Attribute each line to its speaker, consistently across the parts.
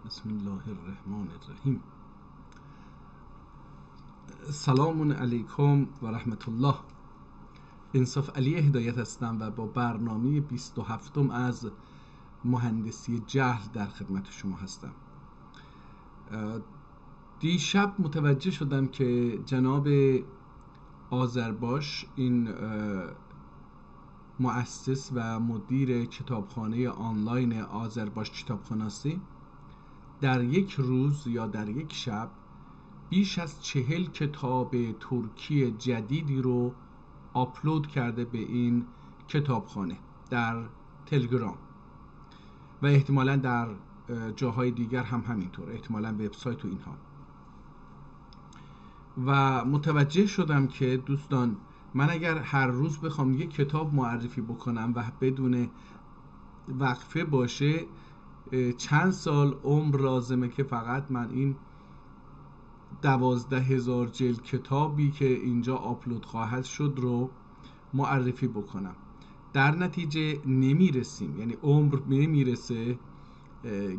Speaker 1: بسم الله الرحمن الرحیم. سلام علیکم و رحمت الله. انصاف علی هدایت هستم و با برنامه 27 از مهندسی جهل در خدمت شما هستم. دیشب متوجه شدم که جناب آذرباش، این مؤسس و مدیر کتابخانه آنلاین آذرباش کتابخانه‌ای، در یک روز یا در یک شب بیش از 40 کتاب ترکی جدیدی رو آپلود کرده به این کتابخانه در تلگرام و احتمالاً در جاهای دیگر هم همینطور، احتمالاً وبسایت و اینها. و متوجه شدم که دوستان، من اگر هر روز بخوام یک کتاب معرفی بکنم و بدون وقفه باشه، چند سال عمر لازمه که فقط من این 12,000 جلد کتابی که اینجا آپلود خواهد شد رو معرفی بکنم. در نتیجه نمیرسیم، یعنی عمر نمیرسه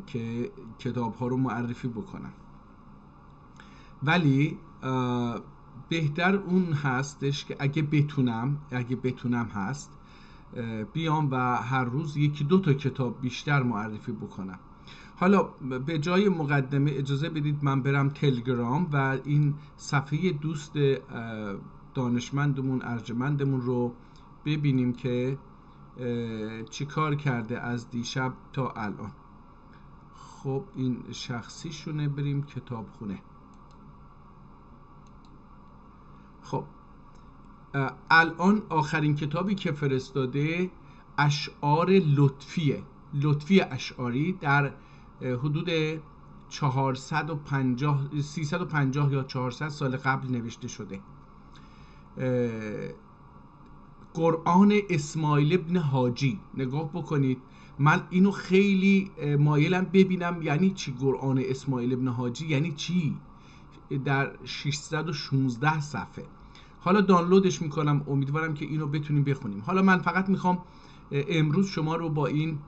Speaker 1: که کتاب ها رو معرفی بکنم. ولی بهتر اون هستش که اگه بتونم هست بیام و هر روز یکی دو تا کتاب بیشتر معرفی بکنم. حالا به جای مقدمه اجازه بدید من برم تلگرام و این صفحه دوست دانشمندمون ارجمندمون رو ببینیم که چی کار کرده از دیشب تا الان. خب این شخصیشونه، بریم کتابخونه. خب الان آخرین کتابی که فرستاده اشعار لطفی اشعاری در حدود 350 یا 400 سال قبل نوشته شده. قرآن اسماعیل ابن حاجی، نگاه بکنید. من اینو خیلی مایلم ببینم یعنی چی قرآن اسماعیل ابن حاجی، یعنی چی، در 616 صفحه. حالا دانلودش میکنم، امیدوارم که اینو بتونیم بخونیم. حالا من فقط میخوام امروز شما رو با این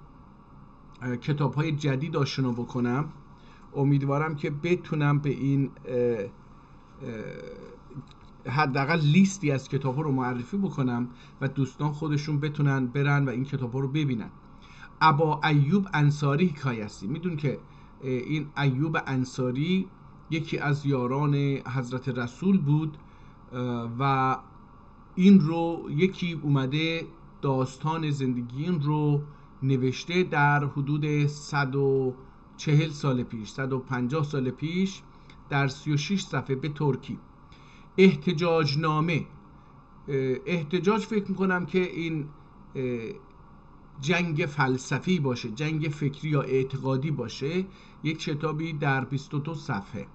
Speaker 1: کتاب‌های جدید آشنا بکنم. امیدوارم که بتونم به این حداقل لیستی از کتاب‌ها رو معرفی بکنم و دوستان خودشون بتونن برن و این کتاب‌ها رو ببینن. ابا ایوب انصاری حکایتی. میدون که این ایوب انصاری یکی از یاران حضرت رسول بود و این رو یکی اومده داستان زندگی این رو نوشته در حدود 140 سال پیش، 150 سال پیش، در 36 صفحه به ترکی. احتجاج نامه. احتجاج فکر میکنم که این جنگ فلسفی باشه، جنگ فکری یا اعتقادی باشه. یک کتابی در 22 صفحه.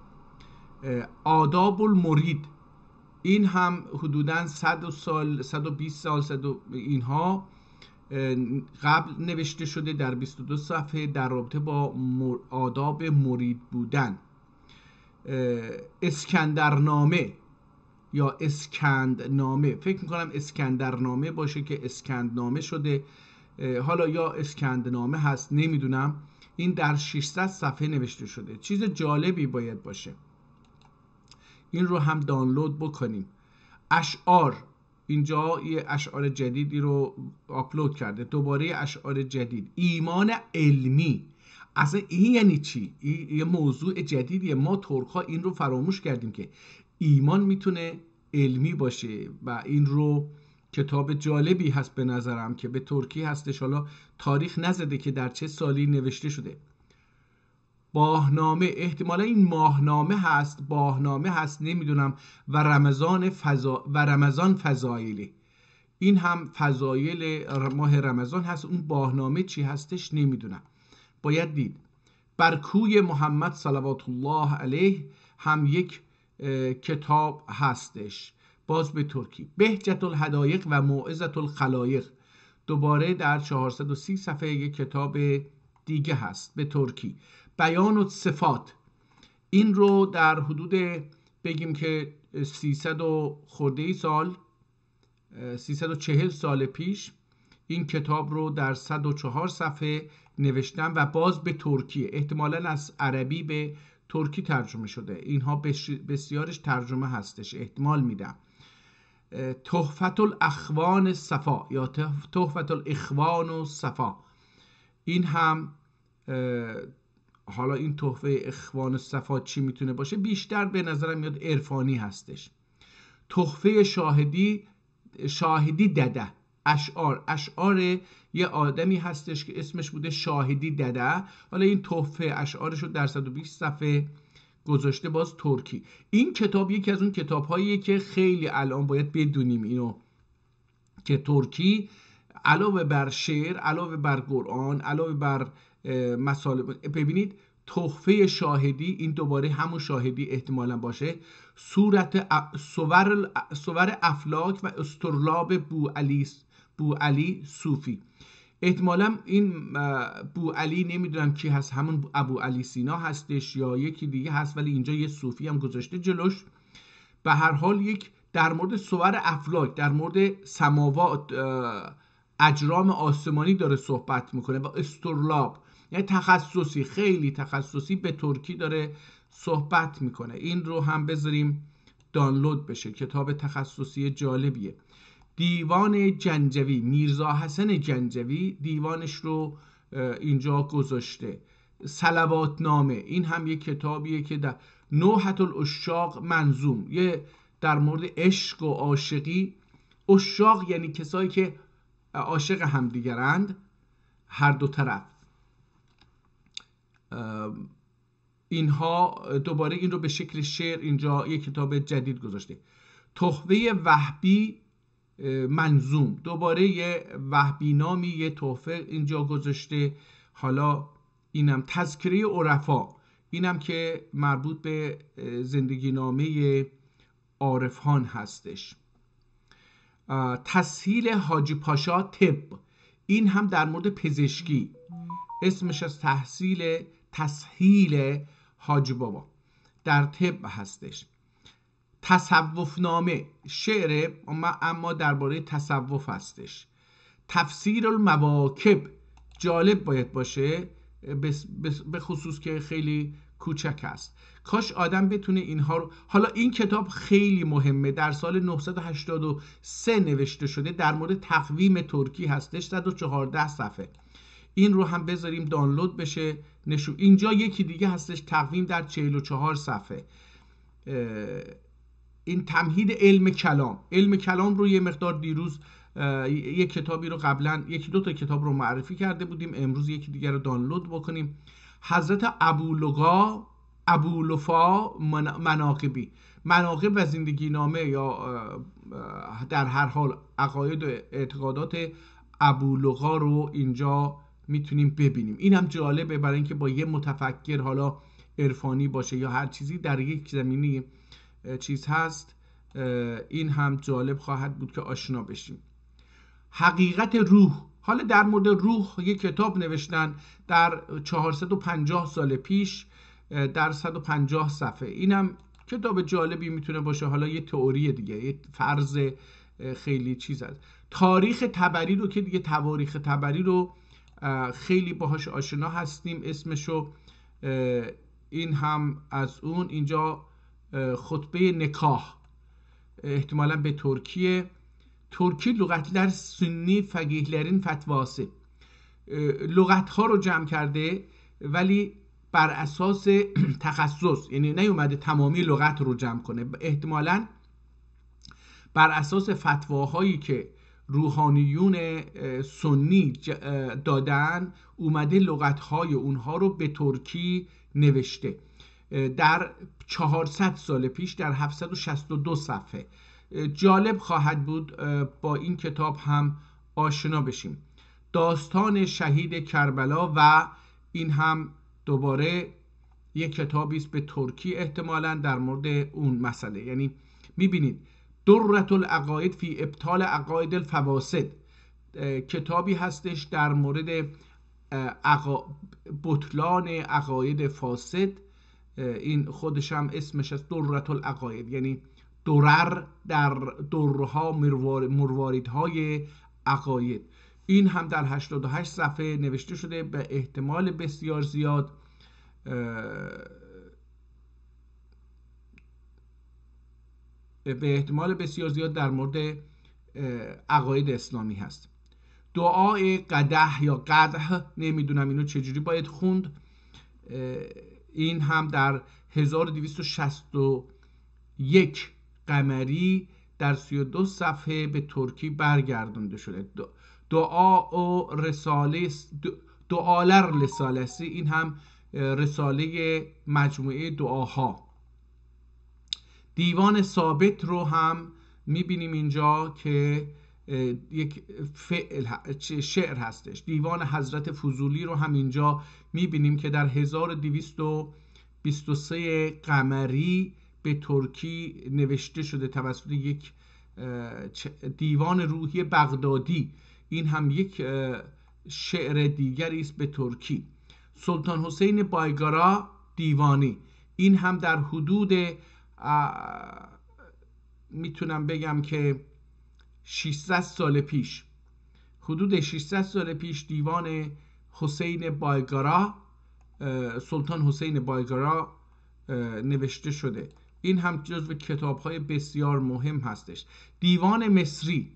Speaker 1: آداب المرید، این هم حدوداً 100 سال، 120 سال، اینها قبل نوشته شده در 22 صفحه در رابطه با آداب مرید بودن. اسکندرنامه یا اسکندنامه، فکر میکنم اسکندرنامه باشه که اسکندنامه شده، حالا یا اسکندنامه هست، نمیدونم. این در 600 صفحه نوشته شده. چیز جالبی باید باشه، این رو هم دانلود بکنیم. اشعار، اینجا یه اشعار جدیدی رو آپلود کرده، دوباره اشعار جدید. ایمان علمی، اصلا این یعنی چی؟ این یه موضوع جدیدیه. ما ترک‌ها این رو فراموش کردیم که ایمان میتونه علمی باشه و این رو کتاب جالبی هست به نظرم که به ترکی هستش. حالا تاریخ نزده که در چه سالی نوشته شده. باهنامه، احتمالا این باهنامه هست، نمیدونم. و رمضان فضایلی، این هم فضایل ماه رمضان هست. اون باهنامه چی هستش نمیدونم، باید دید. بر کوی محمد صلوات الله علیه هم یک کتاب هستش، باز به ترکی. بهجت الحدایق و موعظة الخلایق، دوباره در 430 صفحه یک کتاب دیگه هست به ترکی. بیان الصفات، این رو در حدود بگیم که 300 خورده سال، 340 سال پیش این کتاب رو در 104 صفحه نوشتن و باز به ترکی، احتمالاً از عربی به ترکی ترجمه شده. اینها بسیارش ترجمه هستش، احتمال میدم. تحفة الاخوان صفا یا تحفة الاخوان و صفا، این هم حالا این تحفه اخوان صفا چی میتونه باشه؟ بیشتر به نظرم میاد عرفانی هستش. تحفه شاهدی دده، اشعار یه آدمی هستش که اسمش بوده شاهدی دده. حالا این تحفه اشعارش رو در 120 صفحه گذاشته، باز ترکی. این کتاب یکی از اون کتاب‌هاییه که خیلی الان باید بدونیم اینو، که ترکی علاوه بر شعر، علاوه بر قرآن، علاوه بر مصالح، ببینید تحفه شاهدی، این دوباره همون شاهدی احتمالا باشه، صور افلاک و استرلاب بو علی صوفی. احتمالا این بو علی نمیدونم کی هست، همون ابو علی سینا هستش یا یکی دیگه هست، ولی اینجا یه صوفی هم گذاشته جلوش. به هر حال یک در مورد صور افلاک، در مورد سماوات، اجرام آسمانی داره صحبت میکنه و استرلاب، یعنی تخصصی، خیلی تخصصی به ترکی داره صحبت میکنه. این رو هم بذاریم دانلود بشه، کتاب تخصصی جالبیه. دیوان جنجوی، میرزا حسن جنجوی دیوانش رو اینجا گذاشته. صلوات نامه، این هم یک کتابیه که در نوحة العشاق منظوم، یه در مورد عشق و عاشقی. عشاق یعنی کسایی که عاشق همدیگرند، هر دو طرف. اینها دوباره این رو به شکل شعر اینجا یک کتاب جدید گذاشته. تحفه وهبی منظوم، دوباره یه وهبی نامی یه تحفه اینجا گذاشته. حالا اینم تذکره عرفا، اینم که مربوط به زندگی نامه عارفان هستش. تسهیل حاجی پاشا طب، این هم در مورد پزشکی، اسمش از تسهیل حاجی بابا در طب هستش. تصوف نامه، شعر اما درباره تصوف هستش. تفسیر المواکب، جالب باید باشه، به خصوص که خیلی کوچک است. کاش آدم بتونه اینها رو. حالا این کتاب خیلی مهمه، در سال 983 نوشته شده، در مورد تقویم ترکی هستش، 114 صفحه. این رو هم بذاریم دانلود بشه اینجا یکی دیگه هستش، تقویم در 44 صفحه. این تمهید علم کلام رو یه مقدار دیروز یک کتابی رو قبلا، یکی دو تا کتاب رو معرفی کرده بودیم، امروز یکی دیگر رو دانلود بکنیم. حضرت ابولفا مناقب و زندگی نامه، یا در هر حال عقاید و اعتقادات ابولغا رو اینجا میتونیم ببینیم. این هم جالبه برای اینکه با یه متفکر، حالا عرفانی باشه یا هر چیزی، در یک زمینی چیز هست، این هم جالب خواهد بود که آشنا بشیم. حقیقت روح، حالا در مورد روح یک کتاب نوشتن در 450 سال پیش در 150 صفحه. اینم کتاب جالبی میتونه باشه، حالا یه تئوری دیگه، یه فرض خیلی چیز هست. تاریخ طبری رو که دیگه تواریخ طبری رو خیلی باهاش آشنا هستیم اسمشو. این هم از اون. اینجا خطبه نکاح، احتمالا به ترکی لغتler سنی فقیهlerin fetvası، لغت ها رو جمع کرده ولی بر اساس تخصص، یعنی نیومده تمامی لغت رو جمع کنه، احتمالا بر اساس فتواهایی که روحانیون سنی دادن اومده لغت‌های اونها رو به ترکی نوشته. در 400 سال پیش در 762 صفحه. جالب خواهد بود با این کتاب هم آشنا بشیم. داستان شهید کربلا، و این هم دوباره یک کتابی است به ترکی، احتمالاً در مورد اون مسئله. یعنی می‌بینید درة العقاید فی ابطال عقاید الفواسد، کتابی هستش در مورد بطلان عقاید فاسد. این خودش هم اسمش از درة العقاید، یعنی درر در درها، مرواریدهای عقاید. این هم در 88 صفحه نوشته شده. به احتمال بسیار زیاد در مورد عقاید اسلامی هست. دعای قدح یا قدح، نمیدونم اینو چجوری باید خوند، این هم در 1261 قمری در 32 صفحه به ترکی برگردانده شده. دعا و رساله دعالر رسالسی، این هم رساله مجموعه دعاها. دیوان ثابت رو هم میبینیم اینجا که یک شعر هستش. دیوان حضرت فضولی رو هم اینجا میبینیم که در 1223 قمری به ترکی نوشته شده توسط یک دیوان روحی بغدادی. این هم یک شعر دیگری است به ترکی. سلطان حسین بایگارا دیوانی، این هم در حدود میتونم بگم که 600 سال پیش، حدود 600 سال پیش دیوان حسین بایگارا، سلطان حسین بایگارا نوشته شده. این هم جزو کتاب‌های بسیار مهم هستش. دیوان مصری،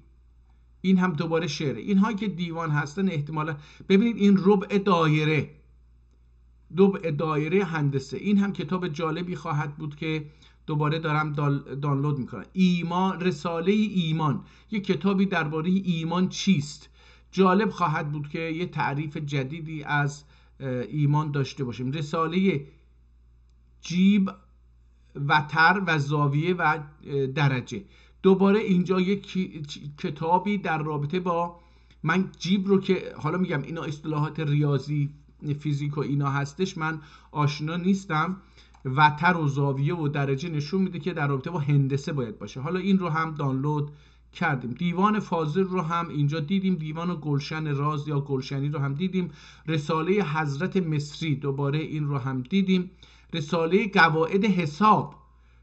Speaker 1: این هم دوباره شعره. اینها که دیوان هستن احتمالا ببینید این ربع دایره هندسه، این هم کتاب جالبی خواهد بود که دوباره دارم دانلود میکنم. ایمان، رساله ایمان، یک کتابی درباره ایمان چیست. جالب خواهد بود که یه تعریف جدیدی از ایمان داشته باشیم. رساله جیب، وتر و زاویه و درجه، دوباره اینجا یک کتابی در رابطه با، من جیب رو که حالا میگم اینا اصطلاحات ریاضی فیزیک و اینا هستش، من آشنا نیستم. وتر و زاویه و درجه نشون میده که در رابطه با هندسه باید باشه. حالا این رو هم دانلود کردیم. دیوان فاضل رو هم اینجا دیدیم. دیوان گلشن راز یا گلشنی رو هم دیدیم. رساله حضرت مصری، دوباره این رو هم دیدیم. رساله قواعد حساب،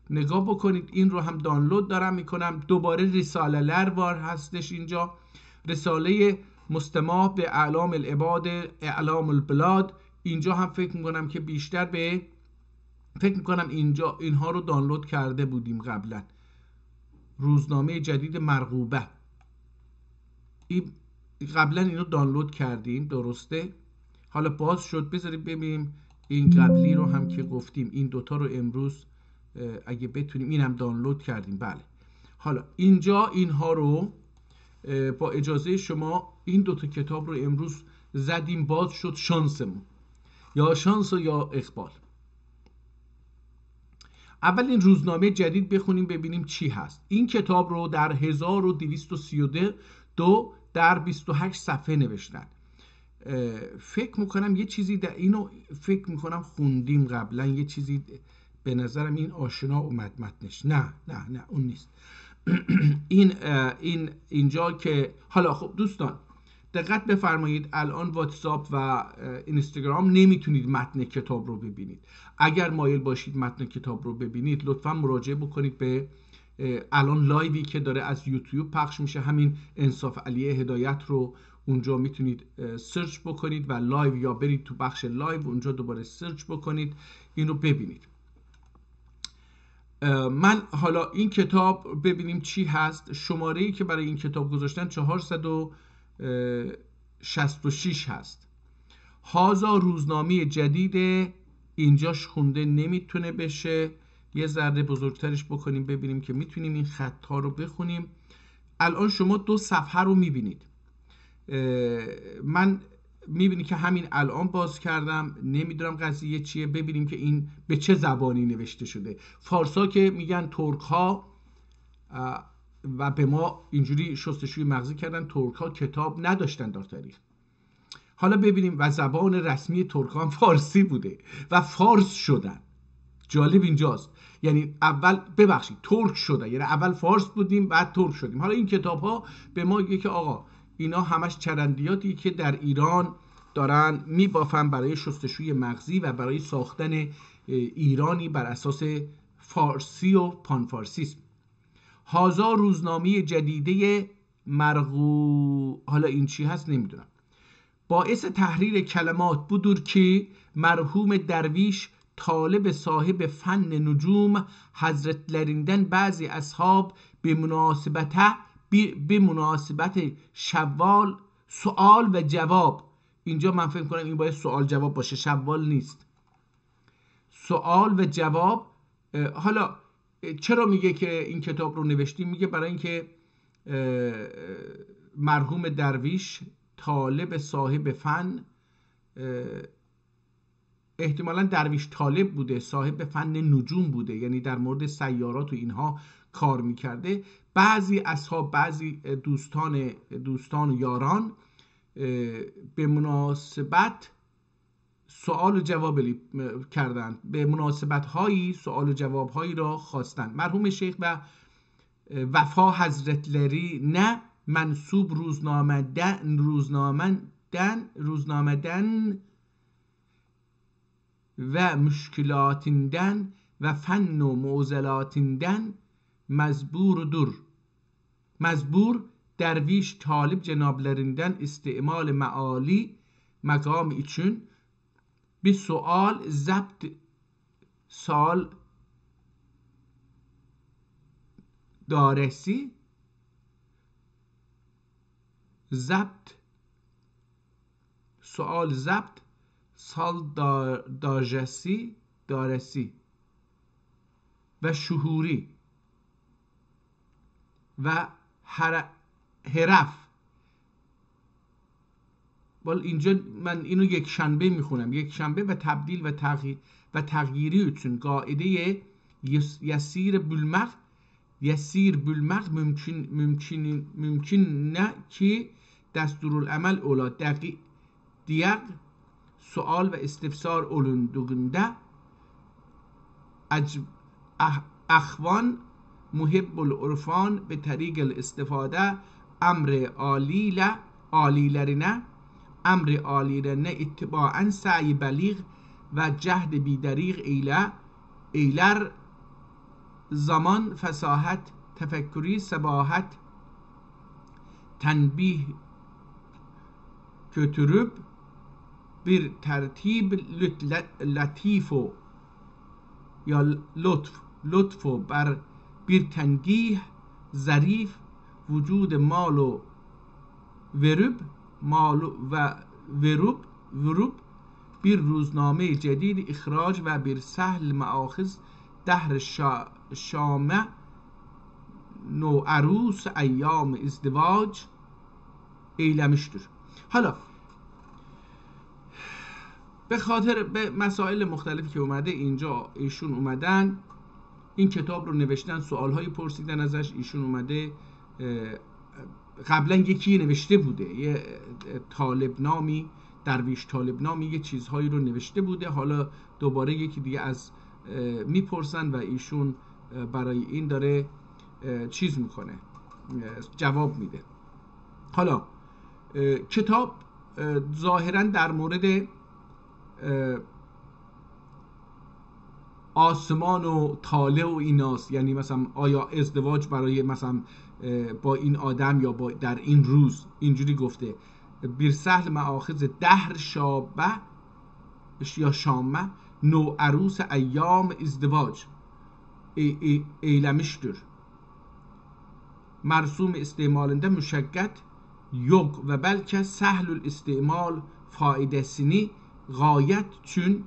Speaker 1: نگاه بکنید، این رو هم دانلود دارم میکنم. دوباره رساله لروار هستش اینجا. رساله مستمع به اعلام العباد، اعلام البلاد، اینجا هم فکر میکنم که بیشتر به اینها رو دانلود کرده بودیم قبلا. روزنامه جدید مرغوبه، قبلا اینو دانلود کردیم، درسته؟ حالا باز شد، بذارید ببینیم این قبلی رو هم که گفتیم، این دوتا رو امروز اگه بتونیم، این هم دانلود کردیم. بله، حالا اینجا اینها رو با اجازه شما این دوتا کتاب رو امروز زدیم، باز شد شانسمون، یا شانس و یا اقبال. اول این روزنامه جدید بخونیم ببینیم چی هست. این کتاب رو در 1232 در 28 صفحه نوشتن. فکر میکنم یه چیزی در اینو فکر میکنم خوندیم قبلا، یه چیزی به نظرم این آشنا اومد متنش. نه اون نیست. اینجا که حالا خب دوستان دقت بفرمایید، الان واتساپ و اینستاگرام نمیتونید متن کتاب رو ببینید. اگر مایل باشید متن کتاب رو ببینید لطفا مراجعه بکنید به الان لایوی که داره از یوتیوب پخش میشه، همین انصاف علیه هدایت رو اونجا میتونید سرچ بکنید و لایو، یا برید تو بخش لایو اونجا دوباره سرچ بکنید این رو ببینید. من حالا این کتاب ببینیم چی هست. شماره‌ای که برای این کتاب گذاشتن 466 هست. هازا روزنامه جدید، اینجاش خونده نمیتونه بشه، یه ذره بزرگترش بکنیم ببینیم که میتونیم این خط‌ها رو بخونیم. الان شما 2 صفحه رو میبینید. من میبینی که همین الان باز کردم، نمیدونم قضیه چیه. ببینیم که این به چه زبانی نوشته شده. فارسا که میگن ترک ها و به ما اینجوری شستشوی مغزی کردن، ترک ها کتاب نداشتن در تاریخ. حالا ببینیم، و زبان رسمی ترک ها فارسی بوده و فارس شدن. جالب اینجاست، یعنی اول ترک شدن، یعنی اول فارس بودیم بعد ترک شدیم. حالا این کتاب ها به ما میگه که آقا اینا همش چرندیاتی که در ایران دارن میبافن برای شستشوی مغزی و برای ساختن ایرانی بر اساس فارسی و پانفارسیسم. هازا روزنامه جدیده حالا این چی هست نمیدونم. باعث تحریر کلمات بودور که مرحوم درویش طالب صاحب فن نجوم حضرتلerinden بعضی اصحاب به مناسبت شوال سوال و جواب، اینجا من فکر کنم این باید سوال جواب باشه، شوال نیست، سوال و جواب. حالا چرا میگه که این کتاب رو نوشتیم؟ میگه برای اینکه مرحوم درویش طالب صاحب فن، احتمالا درویش طالب بوده، صاحب فن نجوم بوده، یعنی در مورد سیارات و اینها کار میکرده. بعضی اصحاب، بعضی دوستان و یاران به مناسبت سوال و جواب کردند، به مناسبت هایی سوال و جواب هایی را خواستند. مرحوم شیخ و وفا حضرتleri نه منصوب روزنامدن و مشکلاتیندن و فن و معضلاتیندن مزبور درویش talip cenablarından istimal meali makam için bir sual zapt sal daresi zapt sual zapt sal daresi ve şuhuri ve حرف. اینجا من اینو یک شنبه میخونم، یک شنبه و تبدیل و تغییری üçün قاعده یسیر بülmek mümkün نه ki دستورالعمل ola diğer sual ve istifsar olunduğunda اخوان محب العرفان به طریق الاستفاده امر عالیlerine اتباعا سعی بلیغ و جهد بیدریغ ایلر zaman فصاحت tefekkürü sebahat tenbih götürüp bir tertib latifu ya lütfu ber bir tengih zarif vücud malu verüp bir روزنامه جدید اخراج و bir سهل مآخذ دهر شامه نو عروس ایام ازدواج eylemiştir. حالا به خاطر به مسائل مختلفی که اومده اینجا، ایشون اومدن این کتاب رو نوشتن، سوالهایی پرسیدن ازش، ایشون اومده قبلا یکی نوشته بوده، یه طالب نامی، درویش طالب نامی یه چیزهایی رو نوشته بوده، حالا دوباره یکی دیگه از میپرسن و ایشون برای این داره چیز میکنه، جواب میده. حالا کتاب ظاهرا در مورد آسمان و طالع و ایناست، یعنی مثلا آیا ازدواج برای مثلا با این آدم یا با در این روز، اینجوری گفته bir سهل مآخذ دهر شابه یا şame نو عروس ایام ازدواج eylemiştir. مرسوم istimalinde müşekket yok ve belki sehlül istimal faidesini gayet çün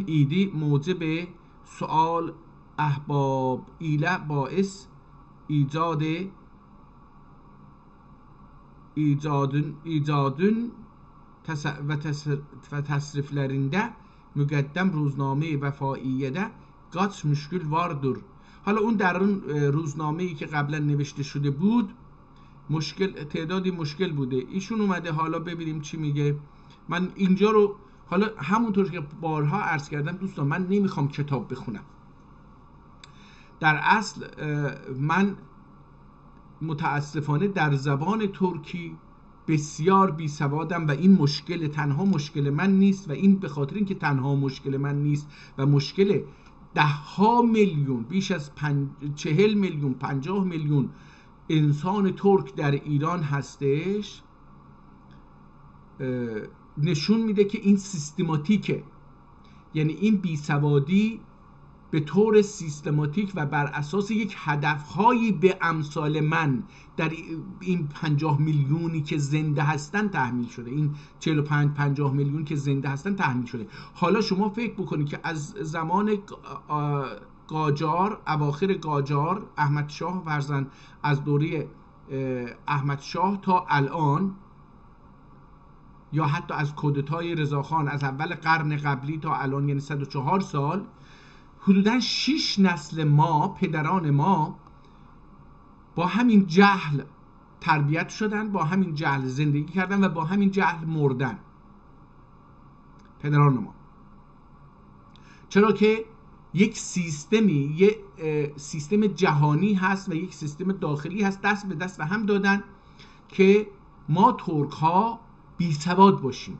Speaker 1: idi mucib sual ahbab ile باعث icadın ve tasriflerinde müqəddəm روزنامه وفائیه قاچ مشکل واردر. حالا اون در اون روزنامه‌ای که قبلا نوشته شده بود تعدادی مشکل بوده. ایشون اومده، حالا ببینیم چی میگه. من اینجا رو حالا همونطور که بارها عرض کردم دوستان، من نمیخوام کتاب بخونم. در اصل من متاسفانه در زبان ترکی بسیار بی سوادم و این مشکل تنها مشکل من نیست، و این به خاطر اینکه تنها مشکل من نیست و مشکل ده ها میلیون، بیش از 40 میلیون 50 میلیون انسان ترک در ایران هستش نشون میده که این سیستماتیکه. یعنی این بیسوادی به طور سیستماتیک و بر اساس یک هدفهایی به امثال من در این 50 میلیونی که زنده هستن تحمیل شده، این 45-50 میلیون که زنده هستن تحمیل شده. حالا شما فکر بکنید که از زمان قاجار، اواخر قاجار، احمد شاه فرزند، از دوره احمد شاه تا الان، یا حتی از کودتای رضاخان از اول قرن قبلی تا الان، یعنی 104 سال، حدوداً 6 نسل ما، پدران ما، با همین جهل تربیت شدن، با همین جهل زندگی کردن و با همین جهل مردن. پدران ما. چرا که یک سیستمی، یک سیستم جهانی هست و یک سیستم داخلی هست، دست به دست هم دادن که ما ترک ها بی سواد باشیم.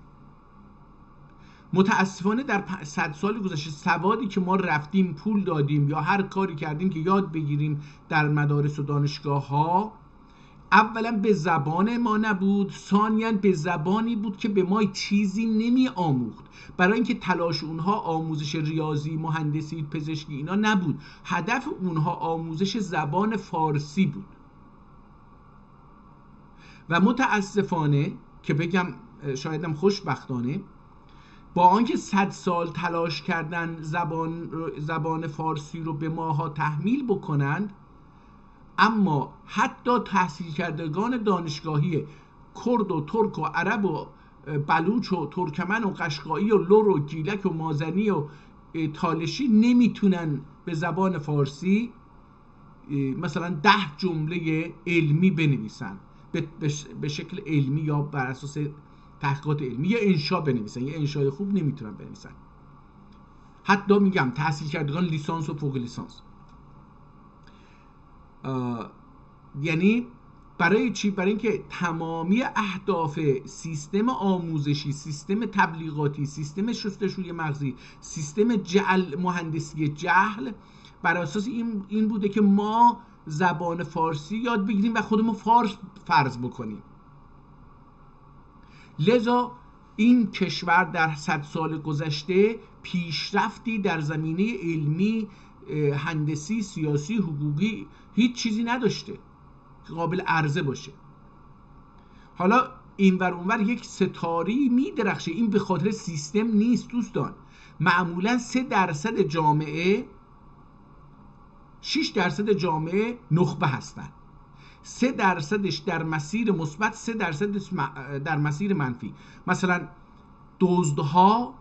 Speaker 1: متاسفانه در 100 سال گذشته سوادی که ما رفتیم، پول دادیم یا هر کاری کردیم که یاد بگیریم در مدارس و دانشگاه ها، اولا به زبان ما نبود، ثانیاً به زبانی بود که به ما چیزی نمی آموخت. برای اینکه تلاش اونها آموزش ریاضی، مهندسی، پزشکی اینا نبود، هدف اونها آموزش زبان فارسی بود. و متاسفانه که بگم شایدم خوشبختانه، با آنکه 100 سال تلاش کردن زبان فارسی رو به ماها تحمیل بکنند، اما حتی تحصیل کردگان دانشگاهی کرد و ترک و عرب و بلوچ و ترکمن و قشقایی و لر و گیلک و مازنی و تالشی نمیتونن به زبان فارسی مثلا 10 جمله علمی بنویسن به شکل علمی یا بر اساس تحقیقات علمی، یا انشا بنویسن. یه انشای خوب نمیتونن بنویسن. حتی میگم تحصیل کردگان لیسانس و فوق لیسانس. یعنی برای چی؟ برای اینکه تمامی اهداف سیستم آموزشی، سیستم تبلیغاتی، سیستم شستشوی مغزی، سیستم مهندسی جهل بر اساس این بوده که ما زبان فارسی یاد بگیریم و خودمون فارس فرض بکنیم. لذا این کشور در 100 سال گذشته پیشرفتی در زمینه علمی، هندسی، سیاسی، حقوقی، هیچ چیزی نداشته که قابل عرضه باشه. حالا اینور اونور یک ستاری میدرخشه. این به خاطر سیستم نیست دوستان. معمولا 3% جامعه، 6% جامعه نخبه هستن، 3%ش در مسیر مثبت، 3% در مسیر منفی. مثلا دزدها،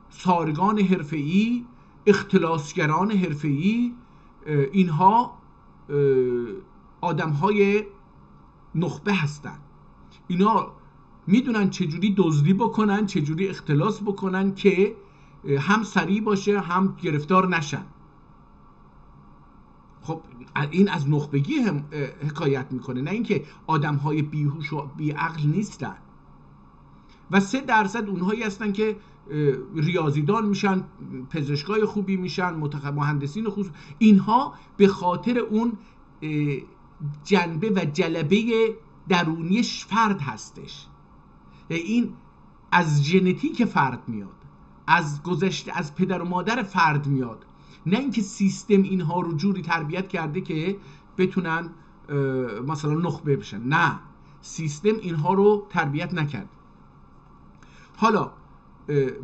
Speaker 1: سارقان حرفه‌ای، اختلاسگران حرفه‌ای، اینها آدم‌های نخبه هستن. اینا میدونن چجوری دزدی بکنن، چجوری اختلاس بکنن که هم سریع باشه هم گرفتار نشن. خب این از نخبگی هم حکایت میکنه، نه اینکه آدم‌های بیهوش و بیعقل نیستن. و 3% اونهایی هستن که ریاضیدان میشن، پزشکای خوبی میشن، مهندسین خوب. اینها به خاطر اون جنبه و جلبه درونی فرد هستش. این از ژنتیک فرد میاد، از گذشته، از پدر و مادر فرد میاد، نه اینکه سیستم اینها رو جوری تربیت کرده که بتونن مثلا نخبه بشن. نه، سیستم اینها رو تربیت نکرد. حالا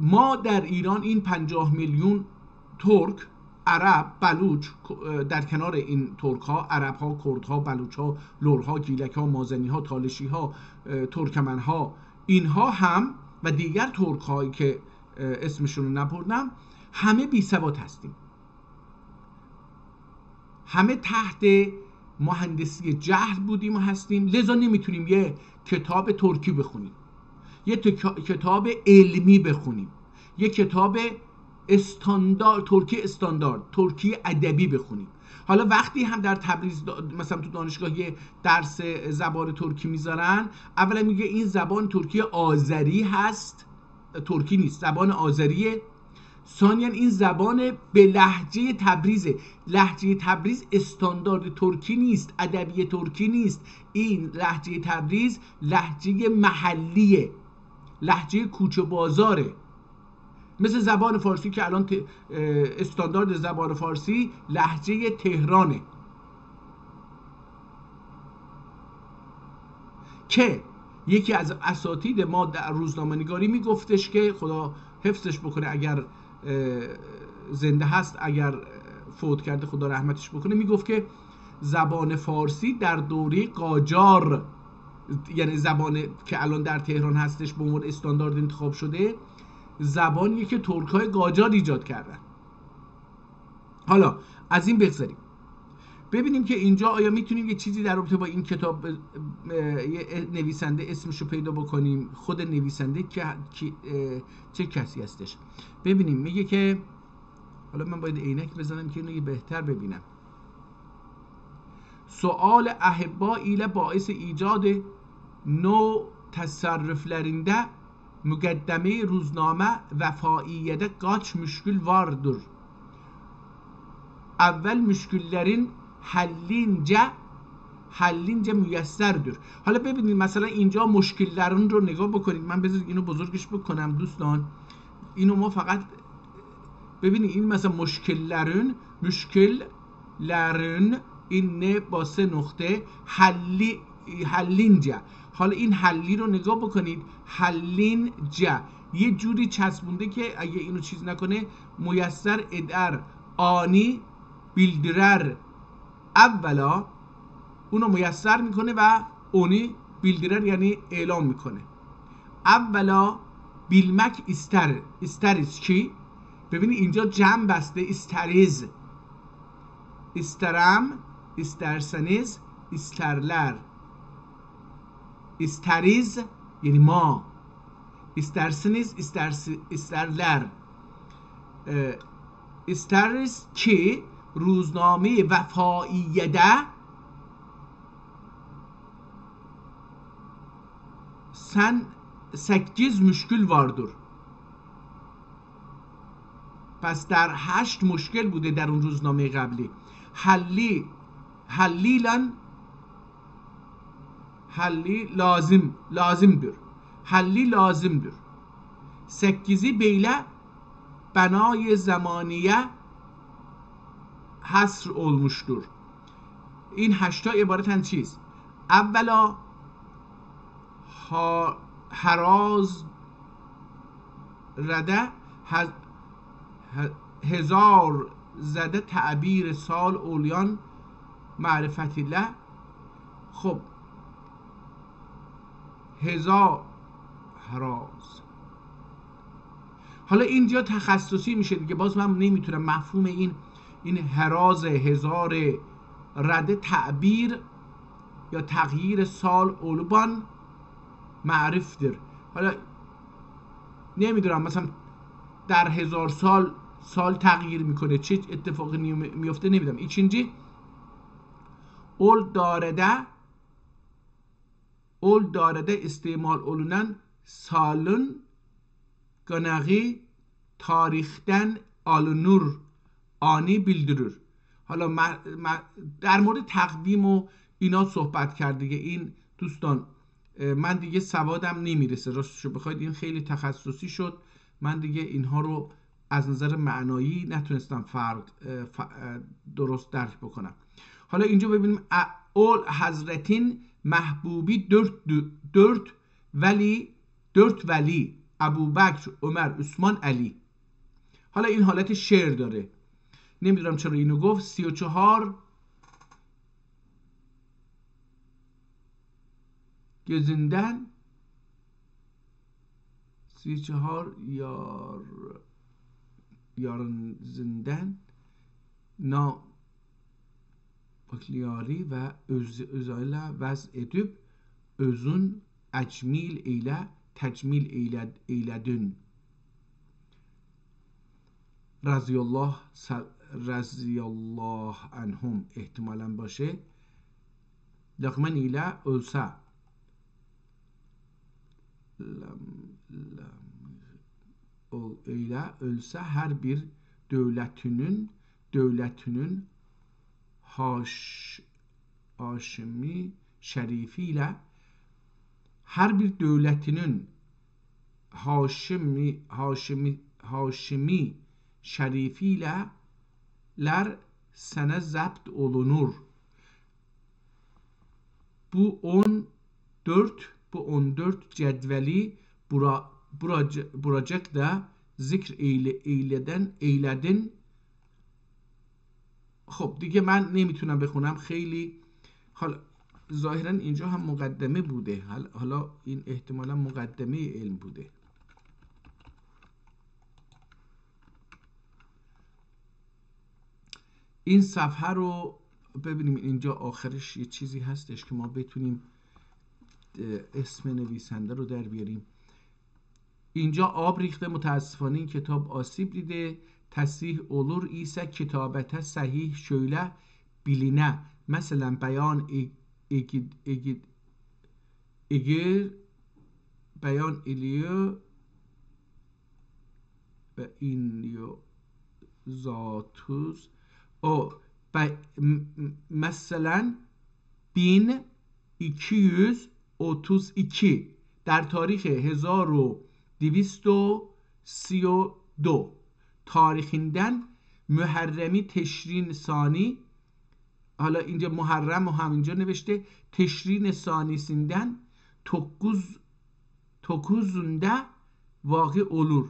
Speaker 1: ما در ایران این 50 میلیون ترک، عرب، بلوچ، در کنار این ترک ها، عرب ها، کرد ها، بلوچ ها، لر ها، گیلک ها، مازنی ها، تالشی ها، ترکمن ها، اینها هم و دیگر ترک هایی که اسمشون رو نبردم، همه بی سواد هستیم. همه تحت مهندسی جهل بودیم و هستیم. لذا نمیتونیم یه کتاب ترکی بخونیم، یه کتاب علمی بخونیم، یه کتاب استاندارد، ترکی استاندارد، ترکی ادبی بخونیم. حالا وقتی هم در تبریز مثلا تو دانشگاه یه درس زبان ترکی میذارن، اولا میگه این زبان ترکی آذری هست، ترکی نیست، زبان آذریه. ثانیا این زبان به لهجه تبریزه. لهجه تبریز استاندارد ترکی نیست، ادبی ترکی نیست. این لهجه تبریز لهجه محلیه، لهجه کوچه بازاره. مثل زبان فارسی که الان استاندارد زبان فارسی لهجه تهرانه، که یکی از اساتید ما در روزنامه نگاری میگفتش که خدا حفظش بکنه اگر زنده هست، اگر فوت کرده خدا رحمتش بکنه، میگفت که زبان فارسی در دوره قاجار، یعنی زبان که الان در تهران هستش به عنوان استاندارد انتخاب شده، زبانیه که ترک‌های قاجار ایجاد کردن. حالا از این بگذاریم، ببینیم که اینجا آیا میتونیم یه چیزی در رابطه با این کتاب یه نویسنده اسمشو پیدا بکنیم، خود نویسنده چه کسی هستش. ببینیم میگه که، حالا من باید عینک بزنم که اینو بهتر ببینم. سؤال احبا ile باعث ایجاد نوع tasarruflarında mukaddeme روزنامه vefaiyyede kaç müşkül vardır. اول مشکلlerin حلینجه میسرdir. حالا ببینید مثلا اینجا مشکلlerin رو نگاه بکنید. من بذارید اینو بزرگش بکنم دوستان. اینو ما فقط ببینید، این مثلا مشکلlerin این نه با 3 نقطه حلینجه. حالا این حلی رو نگاه بکنید، حلینجه یه جوری چسبونده که اگه اینو چیز نکنه میسر ادر آنی بیلدرر اولا، اونو میسر میکنه و اونی بیلدرر یعنی اعلام میکنه. اولا بیلمک استریز کی، ببینید اینجا جمع بسته، استریز، استرم، استرسنیز، استرلر. استریز یعنی ما، استرسنیز، استرلر. استریز کی روزنامه وفاییده sen 8 مشکل vardır. پس در 8 مشکل بوده در اون روزنامه قبلی. حلی lazımdır. حلی lazımdır. 8'i beyle بنای زمانیه حصر olmuştur. این 8 عبارتن چیز؟ اولا هراز رده هزار زده تعبیر سال اولیان معرفت الله. خب هزار هراز، حالا اینجا تخصصی میشه دیگه، باز من نمیتونم مفهوم این هراز هزار رده تعبیر یا تغییر سال اولبان معرف در. حالا نمیدونم مثلا در 1000 سال تغییر میکنه، چه اتفاقی میفته نمیدونم. İkinci ol darede istimal olunan salın ganağı tarihten alınır ani bildirir. حالا در مورد تقویم و اینا صحبت کرد دیگه. این دوستان من دیگه سوادم نمیرسه، راستشو بخواید این خیلی تخصصی شد، من دیگه اینها رو از نظر معنایی نتونستم درست درک بکنم. حالا اینجا ببینیم اول حضرتین محبوبی dört ولی ابوبکر، عمر، عثمان، علی. حالا این حالت شعر داره، نمیدونم چرا اینو گفت. 34 gözünden 34 yarın zinden na bakliyari ve özayla vaz edip özün ecmil ile tecmil eyledin. Raziyallah anhum ihtimalen başı lakman ile ölse elə ölsə hər bir dövlətinin Haşimi şərifi ilə hər bir dövlətinin Haşimi şərifi ilə sənə zəbt olunur. Bu 14 cədvəli buracıqda zikr eyledin. خب دیگه من نمیتونم بخونم خیلی. حالا ظاهرا اینجا هم مقدمه بوده، حالا این احتمالا مقدمه علم بوده. این صفحه رو ببینیم، اینجا آخرش یه چیزی هستش که ما بتونیم اسم نویسنده رو در بیاریم. اینجا آب ریخته، متاسفانه این کتاب آسیب دیده. تصحیح olur ise kitabete sahih şöyle biline. Mesela beyan beyan ediyor ve iniyor zatuz o mesela 1232 در تاریخ 1232 tarihinden Müherremi Teşrin Sani. Hala ince Muharrem o همینجا نوشته. Teşrin Sanisinden 9'unda vaki olur.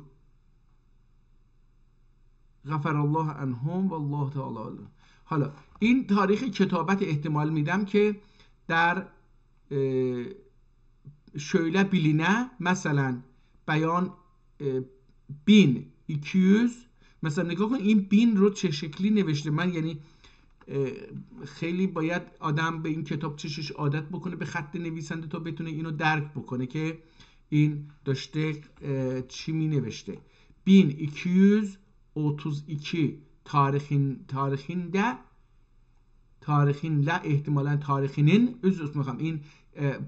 Speaker 1: غفرالله عنهم و الله تعالی. حالا این تاریخ کتابت احتمال میدم که در şöyle biline مثلا بیان 1200 مثلا نگاه کن این بین رو چه شکلی نوشته. من یعنی خیلی باید آدم به این کتاب چشش عادت بکنه به خط نویسنده تا بتونه اینو درک بکنه که این داشته چی می نوشته. 1232 tarihinde احتمالاً tarihinin özür میخوام. این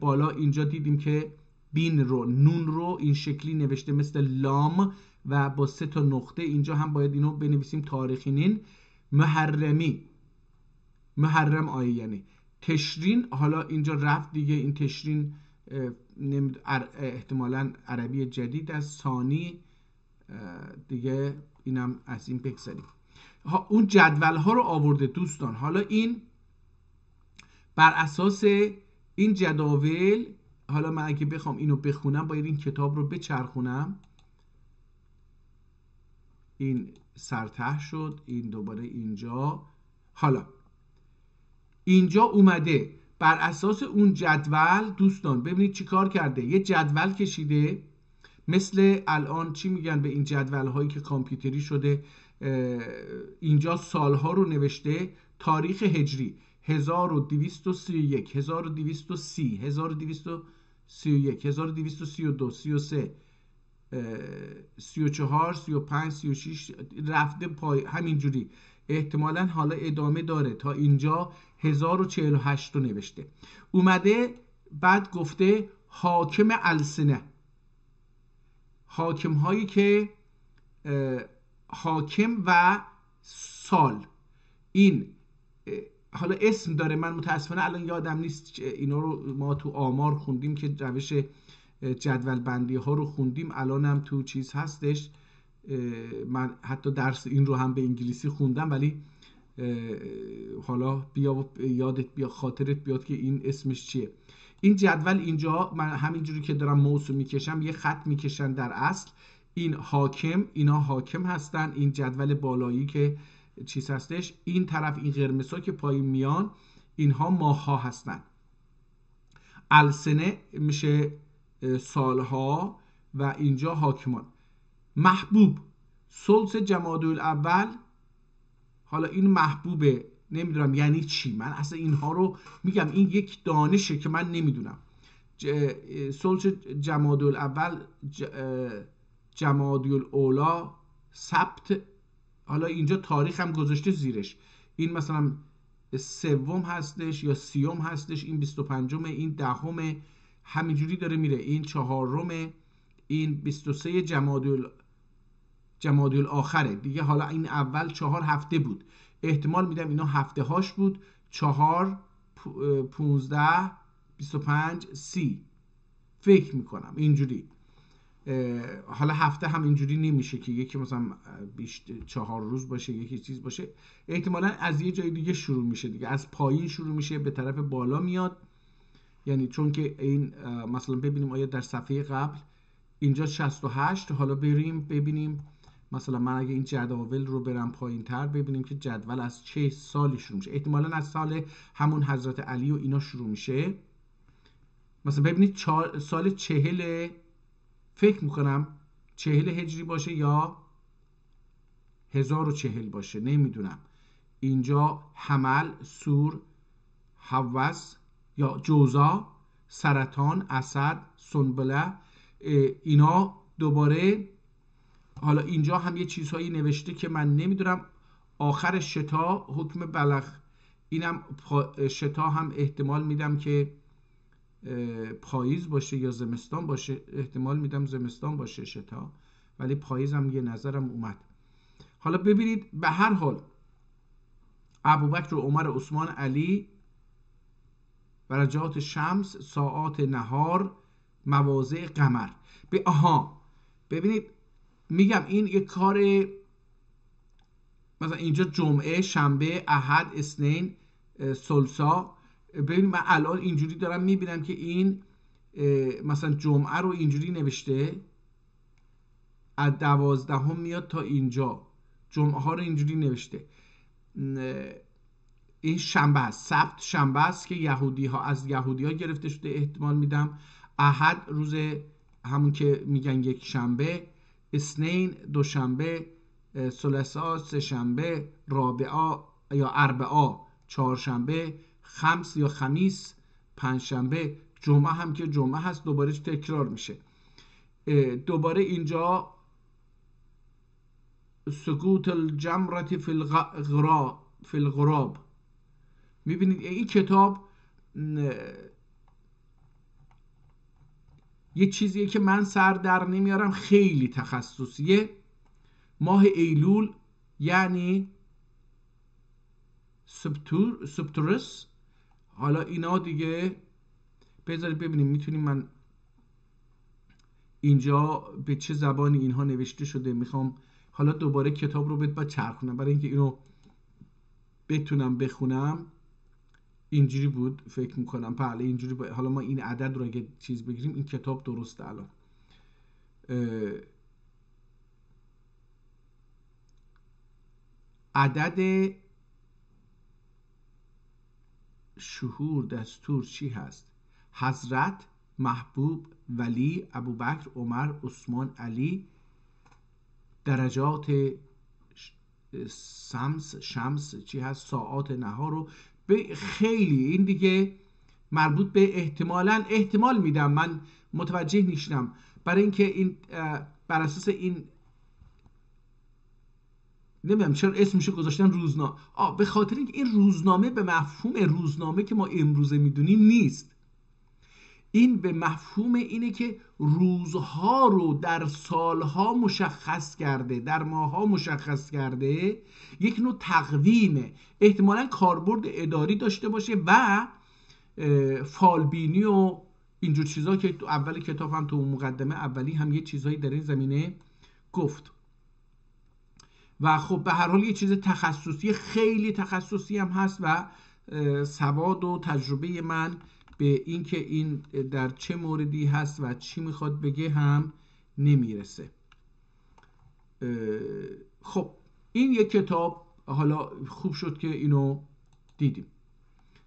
Speaker 1: بالا اینجا دیدیم که بین رو نون رو این شکلی نوشته مثل لام و با 3 تا نقطه. اینجا هم باید اینو بنویسیم تاریخینین محرم آیه یعنی تشرین. حالا اینجا رفت دیگه، این تشرین احتمالاً عربی جدید از ثانی دیگه، اینم از این بگذاریم. اون جدول ها رو آورده دوستان. حالا این بر اساس این جداول، حالا من اگه بخوام اینو بخونم باید این کتاب رو بچرخونم. این سرته شد، این دوباره اینجا. حالا اینجا اومده بر اساس اون جدول دوستان ببینید چی کار کرده. یه جدول کشیده مثل الان چی میگن به این جدول هایی که کامپیوتری شده. اینجا سالها رو نوشته. تاریخ هجری 1231 1230 1231 1232 33 34 35 36 رفته پای همینجوری. احتمالاً حالا ادامه داره تا اینجا 1048 رو نوشته. اومده بعد گفته حاکم السنه، حاکم هایی که حاکم و سال. این حالا اسم داره، من متاسفانه الان یادم نیست. اینا رو ما تو آمار خوندیم که روش جدول بندی ها رو خوندیم. الانم تو چیز هستش. من حتی درس این رو هم به انگلیسی خوندم، ولی حالا بیا یادت بیا خاطرت بیاد که این اسمش چیه. این جدول اینجا من همینجوری که دارم موس رو میکشم یه خط میکشن در اصل. این حاکم، اینا حاکم هستن. این جدول بالایی که چیز هستش، این طرف این قرمزها که پایین میان اینها ماه ها هستن. السنه میشه سالها و اینجا حاکمان. محبوب سلس جمادی الاول. حالا این محبوبه نمیدونم یعنی چی، من اصلا اینها رو میگم این یک دانشه که من نمیدونم. سلس جمادی الاول جمادی الاولا سبت. حالا اینجا تاریخ هم گذاشته زیرش. این مثلا سوم هستش یا سیوم هستش، این 25م، این 10م، همینجوری داره میره. این 4م، این 23 جمادی جمادی الاخره دیگه. حالا این اول 4 هفته بود، احتمال میدم اینا هفته هاش بود. 4 15 25 30 فکر میکنم اینجوری. حالا هفته هم اینجوری نمیشه که یکی مثلا 4 روز باشه یکی چیز باشه، احتمالا از یه جای دیگه شروع میشه دیگه، از پایین شروع میشه به طرف بالا میاد. یعنی چون که این مثلا ببینیم آیا در صفحه قبل اینجا 68، حالا بریم ببینیم مثلا من اگه این جداول رو برم پایین تر ببینیم که جدول از چه سالی شروع میشه. احتمالا از سال همون حضرت علی و اینا شروع میشه. مثلا ببینید سال 40 فکر میکنم 40 هجری باشه یا 1040 باشه، نمیدونم. اینجا حمل، سور، حوز یا جوزا، سرطان، اسد، سنبله، اینا دوباره. حالا اینجا هم یه چیزهایی نوشته که من نمیدونم. آخر شتا حکم بلخ، اینم شتا هم احتمال میدم که پاییز باشه یا زمستان باشه، احتمال میدم زمستان باشه شتا، ولی پاییز هم یه نظرم اومد. حالا ببینید به هر حال ابوبکر و عمر و عثمان علی، درجات شمس، ساعات نهار، مواضع قمر. ببینید میگم این یک کار، مثلا اینجا جمعه، شنبه، احد، اثنین، ثلاثا. ببین من الان اینجوری دارم میبینم که این مثلا جمعه رو اینجوری نوشته از 12 میاد تا اینجا، جمعه ها رو اینجوری نوشته. این شنبه است، سبت شنبه است که یهودی ها از یهودی ها گرفته شده احتمال میدم. احد روز همون که میگن یک شنبه، اثنین دوشنبه، ثلاثا سه شنبه، رابعا یا اربعا چهارشنبه، خمس یا خمیس پنج شنبه، جمعه هم که جمعه هست دوباره تکرار میشه. دوباره اینجا سقوط الجمرة فی الغراب. میبینید این کتاب یه چیزیه که من سر در نمیارم، خیلی تخصصیه. ماه ایلول یعنی سپتورس. حالا اینا دیگه بذارید ببینیم میتونیم من اینجا به چه زبانی اینها نوشته شده. میخوام حالا دوباره کتاب رو باید چرخونم برای اینکه اینو بتونم بخونم. اینجوری بود فکر میکنم، بله اینجوری حالا ما این عدد رو اگه چیز بگیریم این کتاب درسته. الان عدد شهور دستور چی هست؟ حضرت، محبوب، ولی، ابوبکر، عمر، عثمان، علی، درجات شمس چی هست، ساعات نهار رو به خیلی این دیگه مربوط به احتمال میدم، من متوجه نیستم برای اینکه این بر اساس این نمیدونم چرا اسمشو گذاشتن روزنامه. به خاطر اینکه این روزنامه به مفهوم روزنامه که ما امروزه میدونیم نیست. این به مفهوم اینه که روزها رو در سالها مشخص کرده، در ماهها مشخص کرده، یک نوع تقویمه. احتمالاً کاربرد اداری داشته باشه و فالبینی و اینجور چیزا که تو اول کتاب هم تو مقدمه اولی هم یه چیزهایی در این زمینه گفت. و خب به هر حال یه چیز تخصصی، خیلی تخصصی هم هست و سواد و تجربه من به اینکه این در چه موردی هست و چی میخواد بگه هم نمیرسه. خب این یک کتاب حالا خوب شد که اینو دیدیم،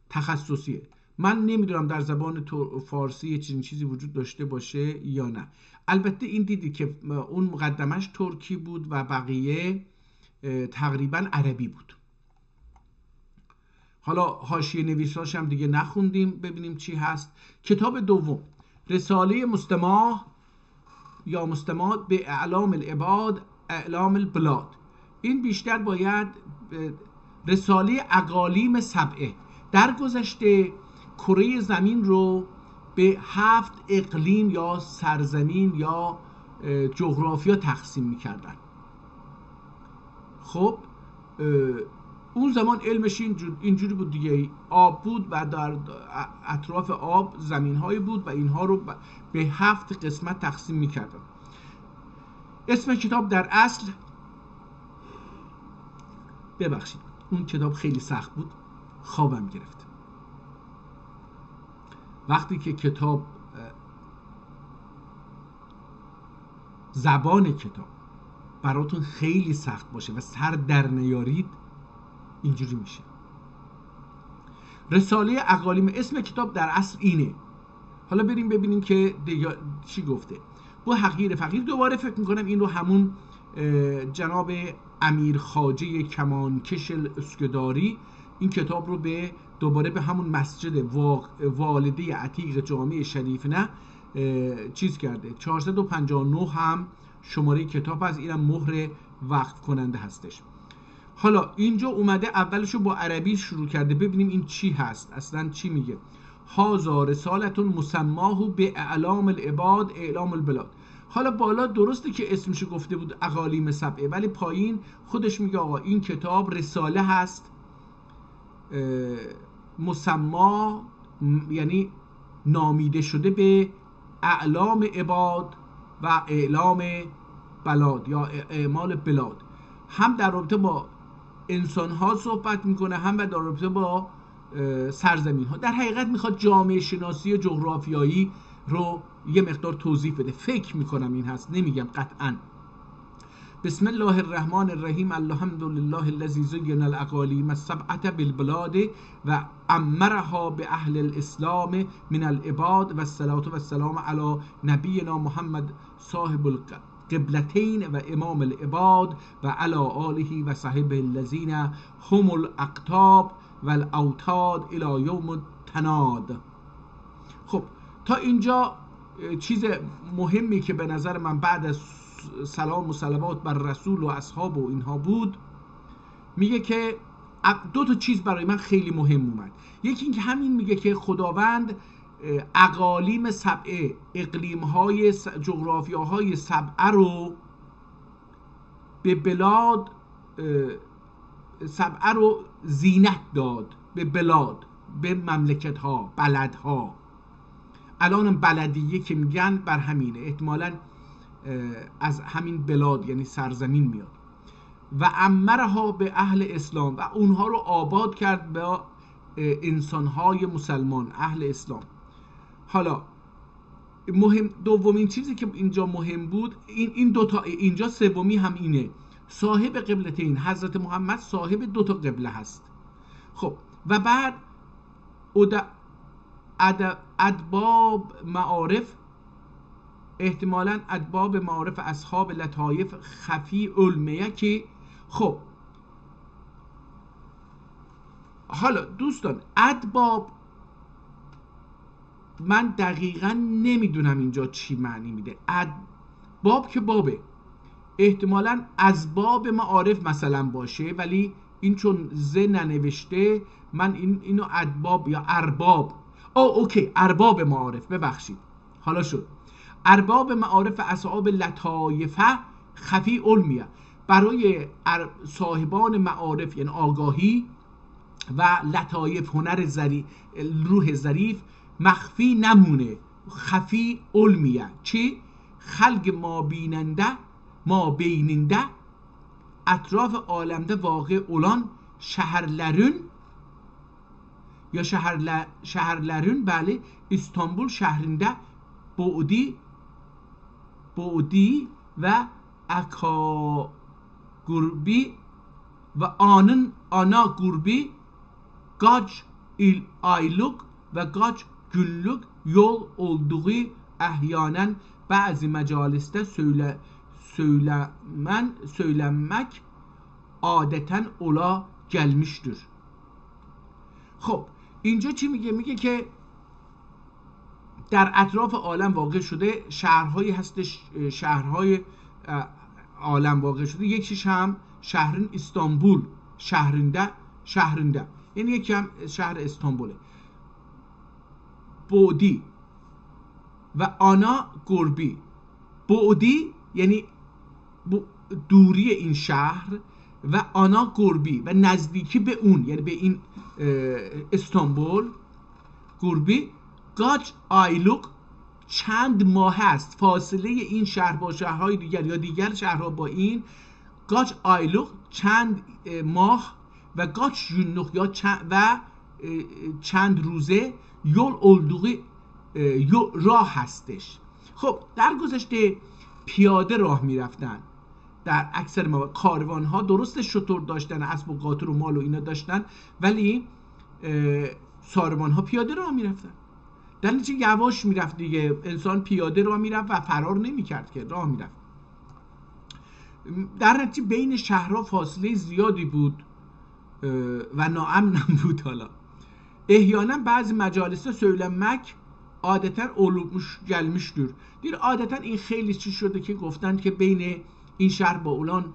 Speaker 1: تخصصیه. من نمیدونم در زبان فارسی یه چیزی وجود داشته باشه یا نه. البته این دیدی که اون مقدمش ترکی بود و بقیه تقریبا عربی بود. حالا حاشیه نویساش هم دیگه نخوندیم، ببینیم چی هست. کتاب دوم، رساله مستمع یا مستمع به اعلام العباد اعلام البلاد. این بیشتر باید رساله اقالیم سبعه. در گذشته کره زمین رو به 7 اقلیم یا سرزمین یا جغرافیا تقسیم میکردن. خب اون زمان علمش اینجوری بود دیگه، آب بود و در اطراف آب زمین‌هایی بود و اینها رو به 7 قسمت تقسیم می‌کردن. اسم کتاب در اصل، ببخشید اون کتاب خیلی سخت بود، خوابم گرفت. وقتی که کتاب، زبان کتاب براتون خیلی سخت باشه و سر در نیارید، اینجوری میشه. رساله اقالیم، اسم کتاب در اصل اینه. حالا بریم ببینیم که چی گفته. با حقیر فقیر، دوباره فکر میکنم این رو همون جناب امیر خواجه کمانکش اسکداری این کتاب رو دوباره به همون مسجد والده عتیق جامع شریف نه چیز کرده. 459 هم شماره کتاب از اینم مهر وقف کننده هستش. حالا اینجا اومده اولشو با عربی شروع کرده، ببینیم این چی هست، اصلا چی میگه. هازا رسالتون مسماه به اعلام العباد اعلام البلاد. حالا بالا درسته که اسمشو گفته بود اقالیم سبعه، ولی پایین خودش میگه آقا این کتاب رساله هست، مسما یعنی نامیده شده به اعلام عباد و اعلام بلاد یا اعمال بلاد. هم در رابطه با انسان ها صحبت میکنه، هم در رابطه با سرزمین ها. در حقیقت میخواد جامعه شناسی و جغرافیایی رو یه مقدار توضیح بده. فکر میکنم این هست، نمیگم قطعا. بسم الله الرحمن الرحیم. الحمد لله الذی زین الاقالیم السبعة بالبلاد و امرها به اهل الاسلام من العباد و الصلاة و السلام علی نبینا محمد صاحب القبلتین و امام العباد و علی آله و صحبه الذین هم الاقطاب و الاوتاد الی یوم التناد. خب تا اینجا چیز مهمی که به نظر من بعد از سلام و صلوات بر رسول و اصحاب و اینها بود، میگه که 2 تا چیز برای من خیلی مهم اومد. یکی این که همین میگه که خداوند اقالیم سبعه، اقلیم‌های جغرافیاهای سبعه رو به بلاد سبعه رو زینت داد، به بلاد، به مملکت‌ها، بلدها. الان بلدیه که میگن بر همینه، احتمالاً از همین بلاد یعنی سرزمین میاد. و امرها به اهل اسلام و اونها رو آباد کرد به انسانهای مسلمان، اهل اسلام. حالا دومین چیزی که اینجا مهم بود، این 2 تا، اینجا سومی هم اینه، صاحب قبلتین، حضرت محمد صاحب 2 تا قبله هست. خب و بعد ادباب معارف، احتمالاً ادباب معارف اصحاب لطایف خفی علمیه. که خب حالا دوستان ادباب من دقیقاً نمیدونم اینجا چی معنی میده. ادباب که بابه، احتمالاً اسباب معارف مثلا باشه، ولی این چون ز ننوشته من اینو ادباب یا ارباب، اوکی ارباب معارف، ببخشید حالا شد. ارباب معارف اصحاب لطایفه خفی علمیه، برای صاحبان معارف یعنی آگاهی و لطایف، هنر ظریف، روح ظریف، مخفی نمونه، خفی علمیه. چی؟ خلق ما بیننده اطراف عالمده واقع اولان شهرلرون یا شهرلرون، بله، استانبول شهرنده بعدی و اکا گربی و آنا گربی گاج ایلوک و گاج günlük yol olduğu احیانا بعضی مجالسته söylenmek عادتا اولا gelmiştir. خب اینجا چی میگه؟ میگه که در اطراف عالم واقع شده، شهرهایی هستش، شهرهای عالم واقع شده. یکیش هم شهرین استانبول، شهرنده یعنی یکی هم شهر استانبوله. بعدی و آنا گربی. بعدی یعنی دوری این شهر
Speaker 2: و آنا گربی و نزدیکی به اون، یعنی به این استانبول گربی، گاچ آیلوک چند ماه است فاصله این شهر با شهرهای دیگر یا دیگر شهرها با این. گاچ آیلوک چند ماه و گاچ یونلوک یا چند روزه یول اولدوغی راه هستش. خب در گذشته پیاده راه میرفتن در اکثر مواقع. کاروان ها درست شتر داشتن، اسب و قاطر و مال و اینا داشتن، ولی ساربان ها پیاده راه میرفتن. در نتیجه یواش میرفت دیگه، انسان پیاده راه میرفت و فرار نمیکرد که راه میرفت. در نتیجه بین شهرها فاصله زیادی بود و ناامن بود. حالا احیانا بعضی مجالس söylenmek adeten olmuş gelmiştir. عادتا این خیلی چی شده که گفتن که بین این شهر با اولان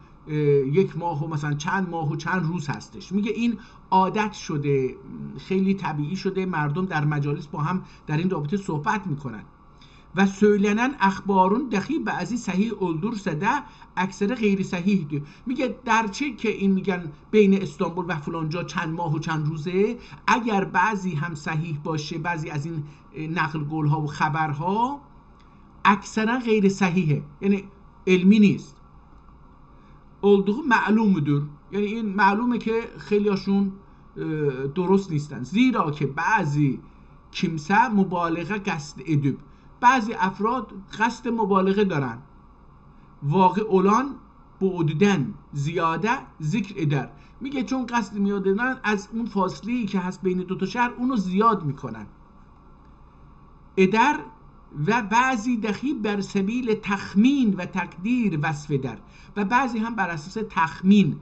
Speaker 2: یک ماه و مثلا چند ماه و چند روز هستش. میگه این عادت شده، خیلی طبیعی شده، مردم در مجالس با هم در این رابطه صحبت میکنن. و söylenen اخبارون دخی بعضی صحیح اولدursa da اکثر غیر صحیح دی. میگه در چه که این میگن بین استانبول و فلانجا چند ماه و چند روزه، اگر بعضی هم صحیح باشه، بعضی از این نقل قول ها و خبرها اکثرا غیر صحیحه، یعنی علمی نیست. olduğu معلومdur، یعنی این معلومه که خیلی هاشون درست نیستن. زیرا که بعضی kimse مبالغه قصد edip، بعضی افراد قصد مبالغه دارن. واقع اولان بعدن زیاده ذکر eder، میگه چون قصد میادن از اون فاصله‌ای که هست بین دو تا شهر اونو زیاد میکنن. eder و بعضی دخی بر سبیل تخمین و تقدیر وصف در، و بعضی هم بر اساس تخمین،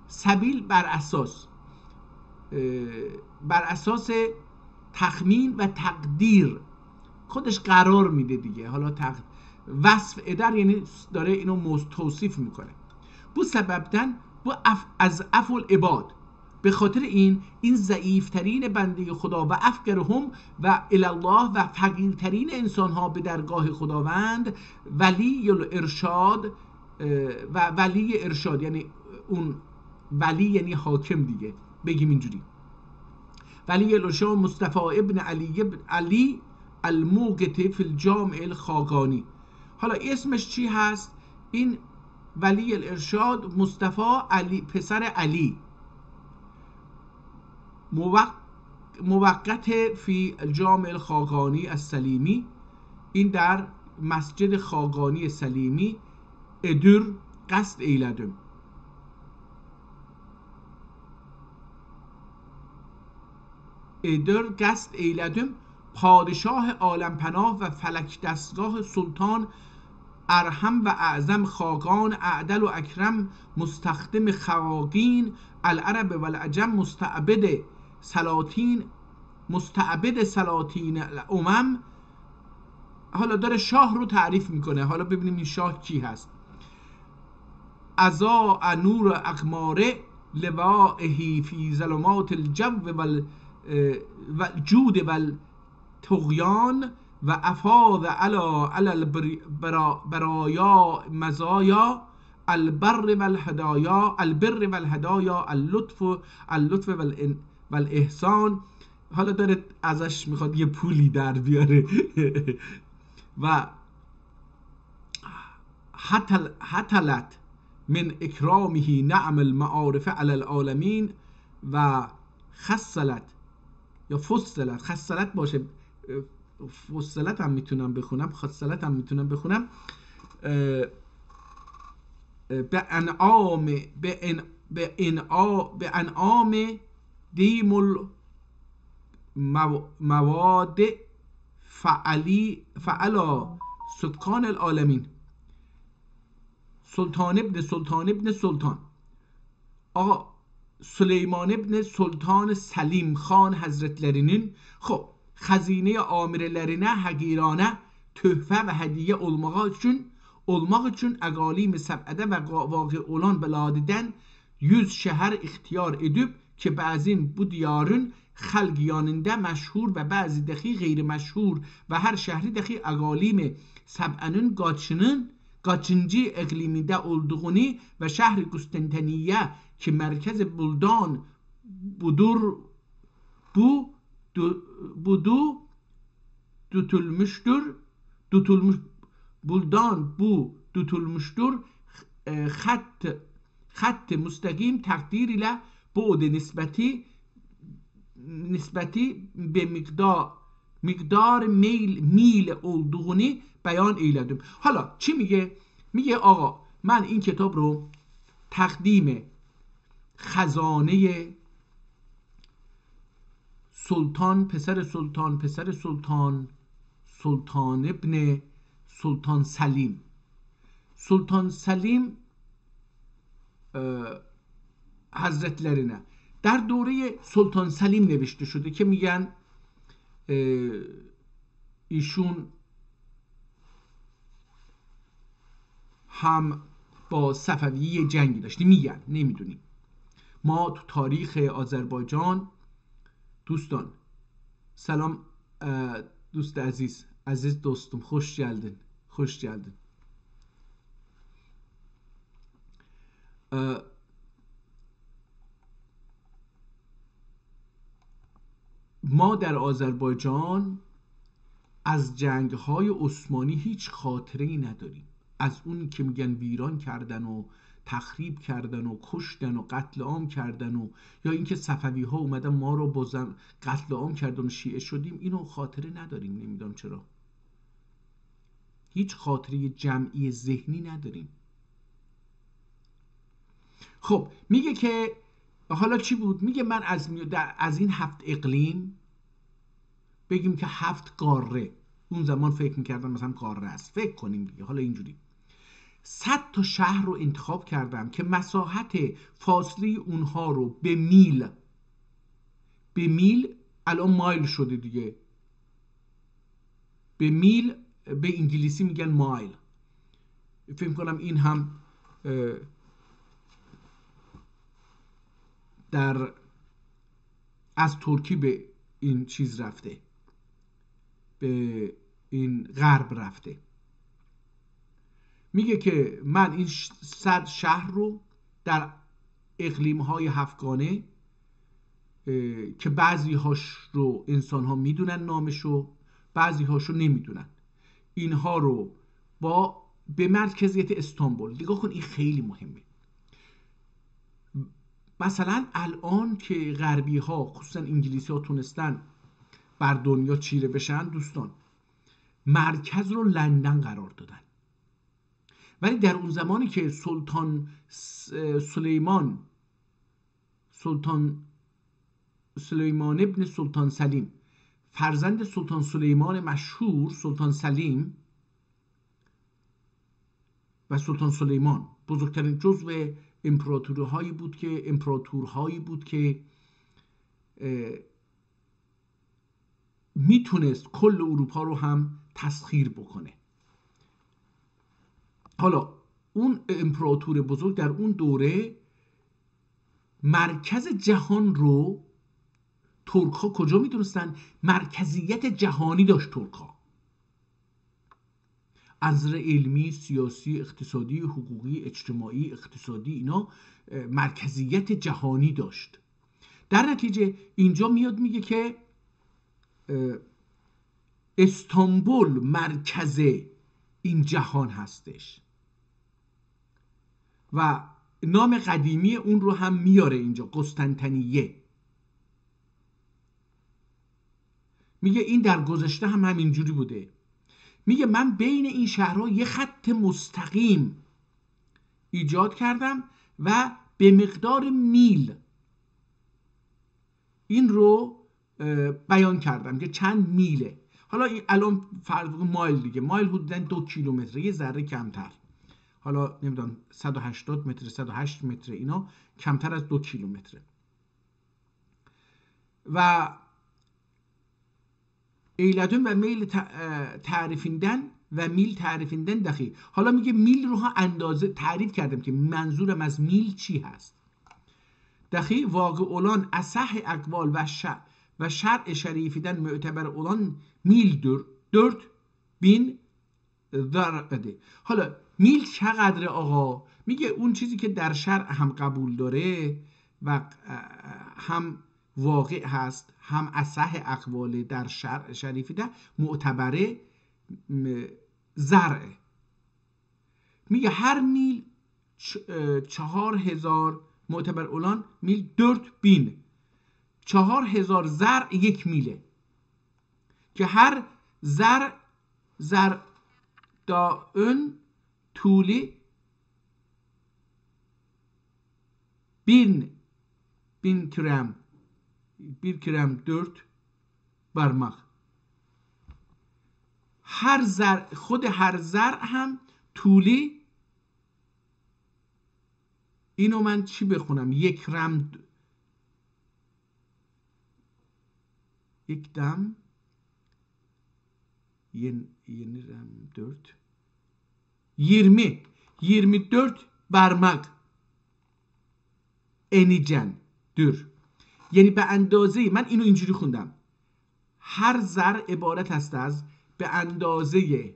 Speaker 2: سبیل بر اساس تخمین و تقدیر خودش قرار میده دیگه. حالا وصف ادر یعنی داره اینو توصیف میکنه. bu sebepten bu از عفو العباد، به خاطر این ضعیفترین بنده خدا و افقرهم و الله و فقیرترین انسان ها به درگاه خداوند، ولی الارشاد و ولی ارشاد، یعنی اون ولی یعنی حاکم دیگه، بگیم اینجوری. ولی الارشاد مصطفی ابن علی الموقتی فی الجامع الخاقانی. حالا اسمش چی هست این ولی الارشاد؟ مصطفی علی پسر علی، موقت فی الجامع الخاقانی السلیمی، این در مسجد خاقانی سلیمی. ادر قصد ایلدم، ادر قصد ایلدم پادشاه عالم پناه و فلک دستگاه سلطان ارحم و اعظم خاقان اعدل و اکرم مستخدم خواقین العرب و العجم مستعبد سلاطین الامم. حالا داره شاه رو تعریف میکنه. حالا ببینیم این شاه کی هست. ازا نور اقماره لوائهی فی ظلمات الجو و جود و طغیان و افاض علی برایا مزایا البر و الهدایا اللطف و الاحسان. حالا داره ازش میخواد یه پولی در بیاره و حتلت من اکرامه نعم المعارف علی العالمین و خصلت یا فصلت، خصلت باشه، فصلت هم میتونم بخونم، خصلت هم میتونم بخونم. به انعام دیم المواد فعلا سکان العالمین. سلطان ابن سلطان آقا سلیمان ابن سلطان سلیم خان hazretlerinin خب xəzinə amirələrinə həqiranə töhfə və hədiyyə olmaq üçün əqalim səb'ədə və vaqi olan beladidən 100 şəhər ixtiyar edib ki bəzin bu diyarın xalq yanında məşhur və bəzi dəxi qeyri məşhur və hər şəhri dəxi əqalim səb'ənin qaçının Kaçıncı ikliminde olduğunu ve şehri Konstantiniye ki merkez buldan budur, budu tutulmuş buldan bu tutulmuştur. خط مستقیم تقدیر ile بعد نسبتی به مقدار میل olduğunu beyan eyledim. حالا چی میگه؟ میگه آقا من این کتاب رو تقدیم خزانه سلطان پسر سلطان ابن سلطان سلیم حضرتlerine در دوره سلطان سلیم نوشته شده که میگن ایشون هم با صفویه جنگی داشته. میگن، نمیدونیم. ما تو تاریخ آذربایجان دوستان، سلام دوست عزیز دوستم، خوش geldin. ما در آذربایجان از جنگ‌های عثمانی هیچ خاطره‌ای نداریم. از اون که میگن ویران کردن و تخریب کردن و کشتن و قتل عام کردن و یا اینکه صفوی‌ها اومدن ما رو بازم قتل عام کردن و شیعه شدیم، اینو خاطره نداریم. نمیدونم چرا. هیچ خاطره جمعی ذهنی نداریم. خب میگه که حالا چی بود؟ میگه من از این 7 اقلیم، بگیم که 7 قاره، اون زمان فکر میکردم مثلا قاره است، فکر کنیم دیگه، حالا اینجوری 100 تا شهر رو انتخاب کردم که مساحت فاصله اونها رو به میل الان مایل شده دیگه، به میل به انگلیسی میگن مایل. فکر کنم این هم از ترکی به این چیز رفته، به این غرب رفته. میگه که من این 100 شهر رو در اقلیم‌های 7 گانه که بعضی هاش رو انسان ها میدونن نامشو، بعضی هاش رو نمیدونن، اینها رو به مرکزیت استانبول. نگاه کن، این خیلی مهمه. مثلا الان که غربی ها خصوصا انگلیسی ها تونستن بر دنیا چیره بشن، دوستان مرکز رو لندن قرار دادن، ولی در اون زمانی که سلطان سلیمان ابن سلطان سلیم، فرزند سلطان سلیمان مشهور، سلطان سلیم و سلطان سلیمان بزرگترین جزو امپراتورهایی بود که میتونست کل اروپا رو هم تسخیر بکنه. حالا اون امپراتور بزرگ در اون دوره مرکز جهان رو ترک‌ها کجا میدونستن؟ مرکزیت جهانی داشت ترک‌ها، از نظر علمی، سیاسی، اقتصادی، حقوقی، اجتماعی، اقتصادی، اینا مرکزیت جهانی داشت. در نتیجه اینجا میاد میگه که استانبول مرکز این جهان هستش و نام قدیمی اون رو هم میاره اینجا، قسطنطنیه. میگه این در گذشته هم همینجوری بوده. میگه من بین این شهرها یه خط مستقیم ایجاد کردم و به مقدار میل این رو بیان کردم که چند میله. حالا الان فرض مایل دیگه، مایل حدوداً 2 کیلومتر، یه ذره کمتر، حالا نمیدونم 180 متر، 108 متر، اینا کمتر از 2 کیلومتره. و ایلدون و میل تعریفیندن و میل تعریفیندن دقیق. حالا میگه میل رو ها اندازه تعریف کردم که منظورم از میل چی هست. دقیق واقع اولان اصح اقوال و شرع شریفیدن معتبر اولان میل 4000 ذره. حالا میل چقدره آقا؟ میگه اون چیزی که در شرع هم قبول داره و هم واقع هست، هم اصح اقوال در شرع شریفی ده معتبره، زرعه. میگه هر میل 4000 معتبر اولان میل 4000 4000 زرع یک میله که هر زرع da ön طولی bin krem 4 parmak. هر زرع، خود هر زرع هم طولی، اینو من چی بخونم؟ یک دم yeni rem 4 24 parmak enecen dür. یعنی به اندازه، من اینو اینجوری خوندم، هر زر عبارت است از به اندازه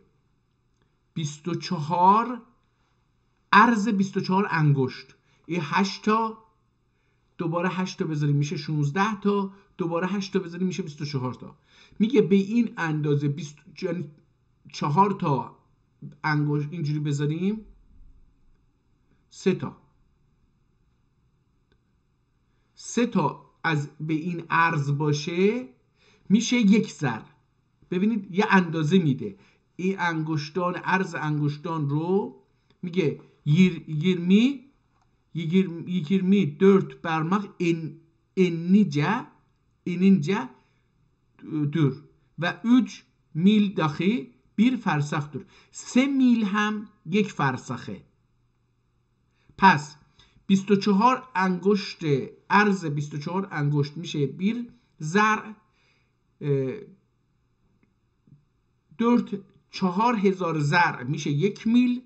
Speaker 2: 24 عرض 24 انگشت. این 8 تا دوباره 8 تا بذاریم میشه 16 تا، دوباره 8 تا بذاریم میشه 24 تا. میگه به این اندازه یعنی 4 تا انگشت اینجوری بذاریم 3 تا از به این عرض باشه میشه یک زر. ببینید یه اندازه میده. این انگشتان، عرض انگشتان رو میگه 24 parmak enince dur و 3 میل dahi bir فرسخ دور. 3 میل هم یک فرسخه. پس 24 انگشت، عرض 24 انگشت میشه bir زرع، 4000 زرع میشه یک میل،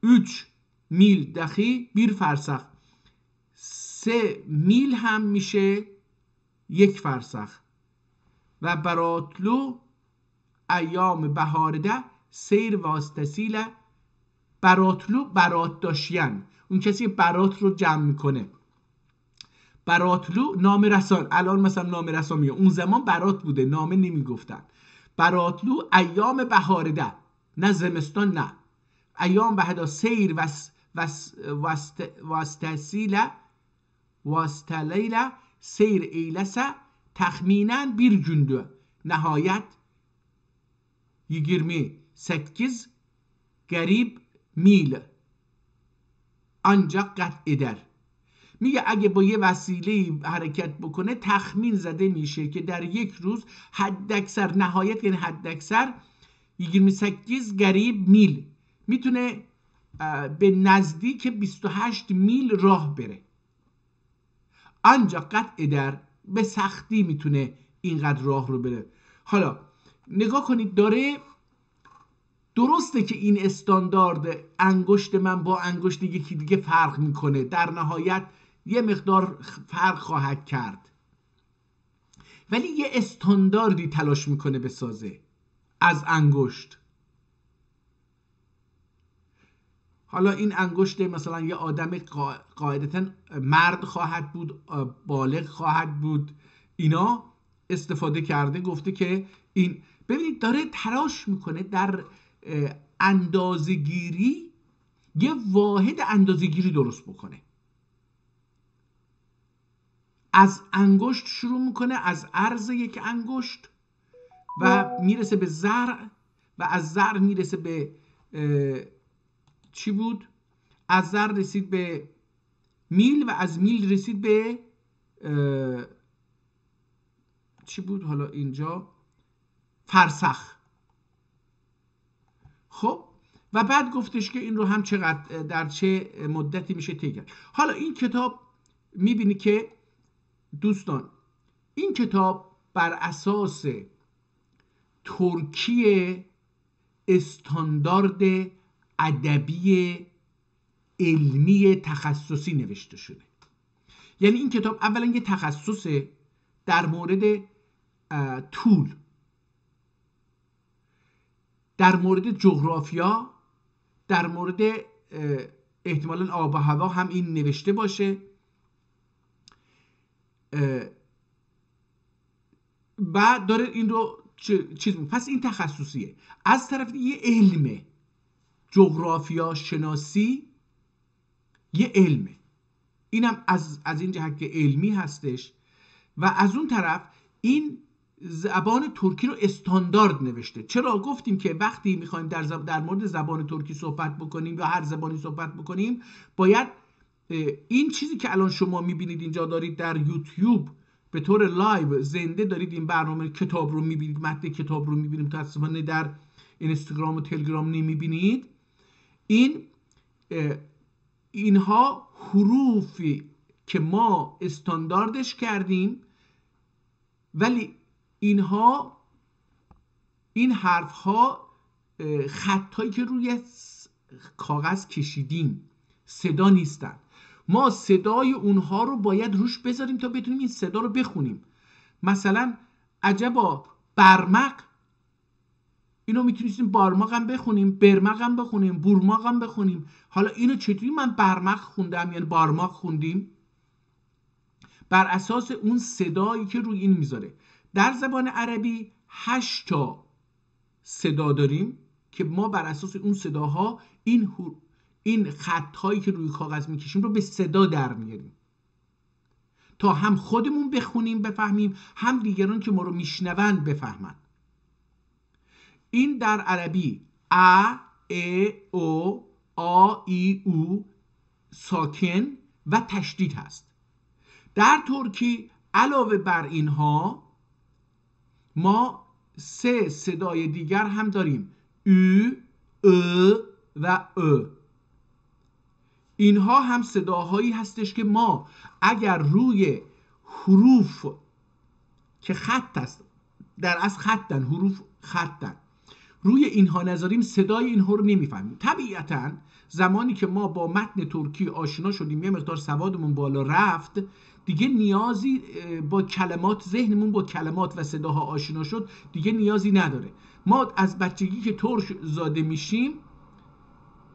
Speaker 2: 3 میل dahi bir فرسخ، 3 میل هم میشه یک فرسخ. و براتلو ایام بهارده سیر واسطسیله. براتلو، برات داشتن، اون کسی برات رو جمع میکنه. براتلو نامه رسان، الان مثلا نامه رسان میگه، اون زمان برات بوده، نامه نمیگفتن. براتلو ایام بهارده، نه زمستان، نه ایام بهارده سیر vasteliyle seyir eylese tahminen bir gündü. Nihayet 28 garip mil ancak kat eder. میگه اگه با یه وسیله حرکت بکنه تخمین زده میشه که در یک روز حداکثر، نهایت یعنی حداکثر 28 garip میل میتونه به نزدیک 28 میل راه بره. ancak قطع eder، به سختی میتونه اینقدر راه رو بره. حالا نگاه کنید، داره درسته که این استاندارد انگشت من با انگشت یکی دیگه فرق میکنه، در نهایت یه مقدار فرق خواهد کرد، ولی یه استانداردی تلاش میکنه بسازه از انگشت. حالا این انگشت مثلا یه آدم قاعدتا مرد خواهد بود، بالغ خواهد بود، اینا استفاده کرده، گفته که این، ببینید داره تلاش میکنه در اندازه‌گیری یه واحد اندازه‌گیری درست بکنه. از انگشت شروع میکنه، از عرض یک انگشت و میرسه به زرع و از زرع میرسه به چی بود؟ از زرع رسید به میل و از میل رسید به چی بود؟ حالا اینجا فرسخ. خب و بعد گفتش که این رو هم چقدر، در چه مدتی میشه طی کرد. حالا این کتاب میبینی که دوستان، این کتاب بر اساس ترکی استاندارد ادبی علمی تخصصی نوشته شده. یعنی این کتاب اولا یه تخصصه در مورد طول، در مورد جغرافیا، در مورد احتمالاً آب و هوا هم این نوشته باشه و داره این رو چیز پس این تخصصیه. از طرف یه علمه، جغرافیا شناسی یه علمه، اینم از این جهت که علمی هستش. و از اون طرف این زبان ترکی رو استاندارد نوشته. چرا گفتیم که وقتی میخوایم در مورد زبان ترکی صحبت بکنیم یا هر زبانی صحبت بکنیم، باید این چیزی که الان شما میبینید اینجا دارید در یوتیوب به طور لایو زنده دارید این برنامه کتاب رو میبینید، متن کتاب رو میبینید، متاسفانه در اینستاگرام و تلگرام نمیبینید. اینها حروفی که ما استانداردش کردیم، ولی این حرف ها خطایی که روی کاغذ کشیدیم، صدا نیستن. ما صدای اونها رو باید روش بذاریم تا بتونیم این صدا رو بخونیم. مثلا عجبا برمق، اینو میتونستیم بارماق هم بخونیم، برمق هم بخونیم، بورماق هم بخونیم. حالا اینو چطوری من برمق خوندم یعنی بارماق خوندیم؟ بر اساس اون صدایی که روی این میذاره. در زبان عربی 8 تا صدا داریم که ما بر اساس اون صداها این خطهایی که روی کاغذ میکشیم رو به صدا در میاریم تا هم خودمون بخونیم بفهمیم، هم دیگران که ما رو میشنون بفهمن. این در عربی ا، ا، او، آ، ای، او ساکن و تشدید هست. در ترکی علاوه بر اینها ما 3 صدای دیگر هم داریم، ü، ı و ö. اینها هم صداهایی هستش که ما اگر روی حروف که خط است، در اصل خطن، حروف خطن، روی اینها نذاریم صدای اینها رو نمیفهمیم. طبیعتاً زمانی که ما با متن ترکی آشنا شدیم، یه مقدار سوادمون بالا رفت، دیگه نیازی با کلمات، ذهنمون با کلمات و صداها آشنا شد، دیگه نیازی نداره. ما از بچگی که ترک زاده میشیم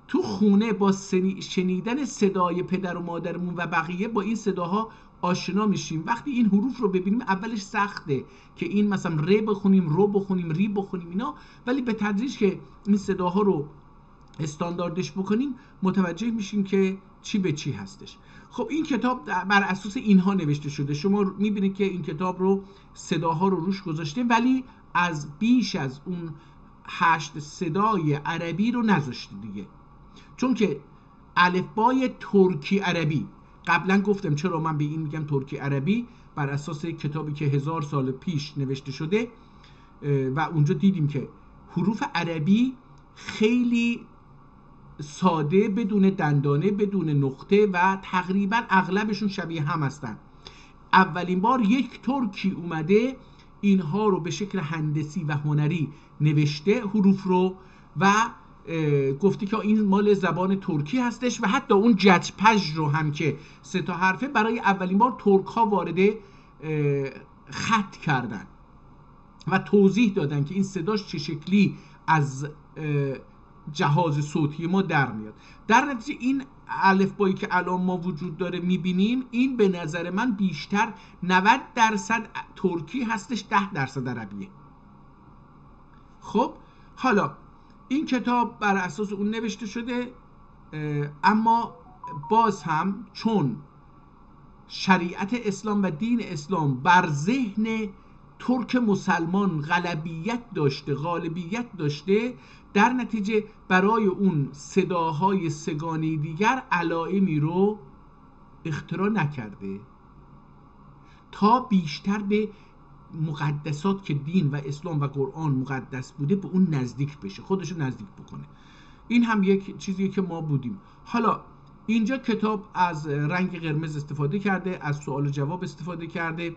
Speaker 2: تو خونه با شنیدن صدای پدر و مادرمون و بقیه با این صداها آشنا میشیم. وقتی این حروف رو ببینیم اولش سخته که این مثلا ر بخونیم، رو بخونیم، ری بخونیم اینا، ولی به تدریج که این صداها رو استانداردش بکنیم متوجه میشیم که چی به چی هستش. خب این کتاب بر اساس اینها نوشته شده. شما میبینید که این کتاب رو صداها رو روش گذاشته، ولی از بیش از اون 8 صدای عربی رو نذاشته دیگه، چون که الفبای ترکی عربی، قبلا گفتم چرا من به این میگم ترکی عربی، بر اساس کتابی که 1000 سال پیش نوشته شده و اونجا دیدیم که حروف عربی خیلی ساده، بدون دندانه، بدون نقطه و تقریبا اغلبشون شبیه هم هستن. اولین بار یک ترکی اومده اینها رو به شکل هندسی و هنری نوشته حروف رو و گفته که این مال زبان ترکی هستش و حتی اون جتپژ رو هم که 3 تا حرفه برای اولین بار ترک ها وارد خط کردن و توضیح دادن که این صداش چه شکلی از جهاز صوتی ما در میاد. در نتیجه این الفبایی که الان ما وجود داره میبینیم، این به نظر من بیشتر 90% ترکی هستش، 10% عربیه. خب حالا این کتاب بر اساس اون نوشته شده، اما باز هم چون شریعت اسلام و دین اسلام بر ذهن ترک مسلمان غالبیت داشته، در نتیجه برای اون صداهای سگانه دیگر علائمی رو اختراع نکرده تا بیشتر به مقدسات که دین و اسلام و قرآن مقدس بوده به اون نزدیک بشه، خودشو نزدیک بکنه. این هم یک چیزیه که ما بودیم. حالا اینجا کتاب از رنگ قرمز استفاده کرده، از سوال و جواب استفاده کرده.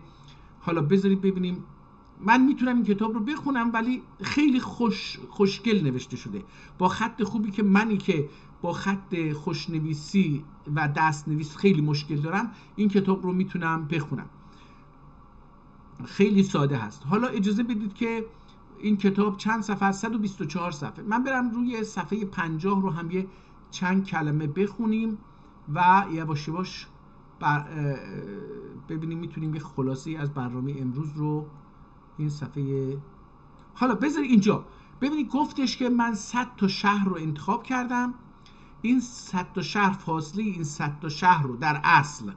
Speaker 2: حالا بذارید ببینیم. من میتونم این کتاب رو بخونم ولی خیلی خوشگل نوشته شده با خط خوبی که منی که با خط خوشنویسی و دستنویس خیلی مشکل دارم این کتاب رو میتونم بخونم. خیلی ساده هست. حالا اجازه بدید که این کتاب چند صفحه است؟ 124 صفحه. من برم روی صفحه 50 رو هم یه چند کلمه بخونیم و یواش یواش ببینیم میتونیم یه خلاصه از برنامه امروز رو این صفحه. حالا بذارید اینجا ببینید گفتش که من 100 تا شهر رو انتخاب کردم. این 100 تا شهر فاصله این 100 تا شهر رو در اصل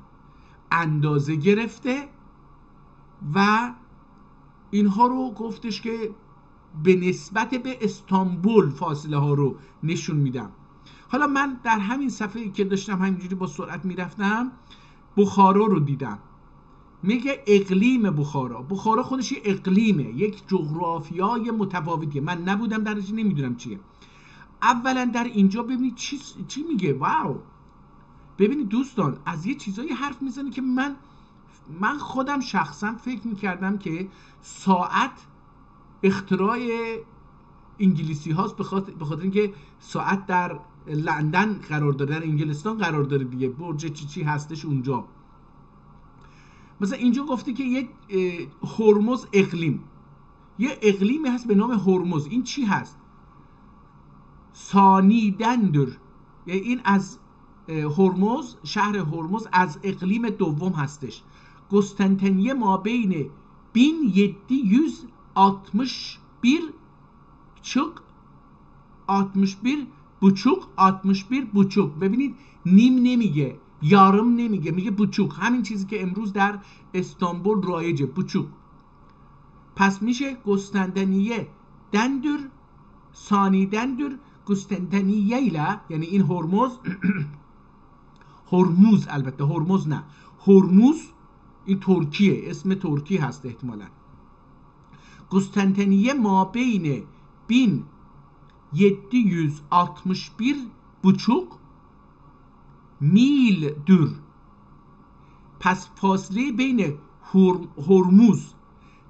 Speaker 2: اندازه گرفته و اینها رو گفتش که به نسبت به استانبول فاصله ها رو نشون میدم. حالا من در همین صفحه که داشتم همینجوری با سرعت میرفتم بخارا رو دیدم. میگه اقلیم بخارا خودش یه اقلیمه، یک جغرافیای متفاوتیه. من نبودم درش، نمیدونم چیه. اولا در اینجا ببینید چی میگه. واو، ببینید دوستان از یه چیزایی حرف میزنه که من خودم شخصا فکر میکردم که ساعت اختراع انگلیسی هاست، به خاطر اینکه ساعت در لندن قرار داره، در انگلستان قرار داره دیگه، برج چی هستش اونجا. مثلا اینجا گفته که یک هرمز اقلیم، یه اقلیمی هست به نام هرمز. این چی هست؟ سانیدندر، یعنی این از هرمز، شهر هرمز از اقلیم دوم هستش. قسطنطنیه ما بین 1761 buçuk. ببینید نیم نمیگه، یارم نمیگه، میگه بوچوک، همین چیزی که امروز در استانبول رایجه، بوچوک. پس میشه قسطنطنیه دندر سانیدندر قسطنطنیه، یعنی این هرمز البته هرمز نه، هرمز این ترکیه، اسم ترکی هست احتمالاً. قسطنطنیه ما بین 1761 buçuk میل دور. پس فاصله بین هرمز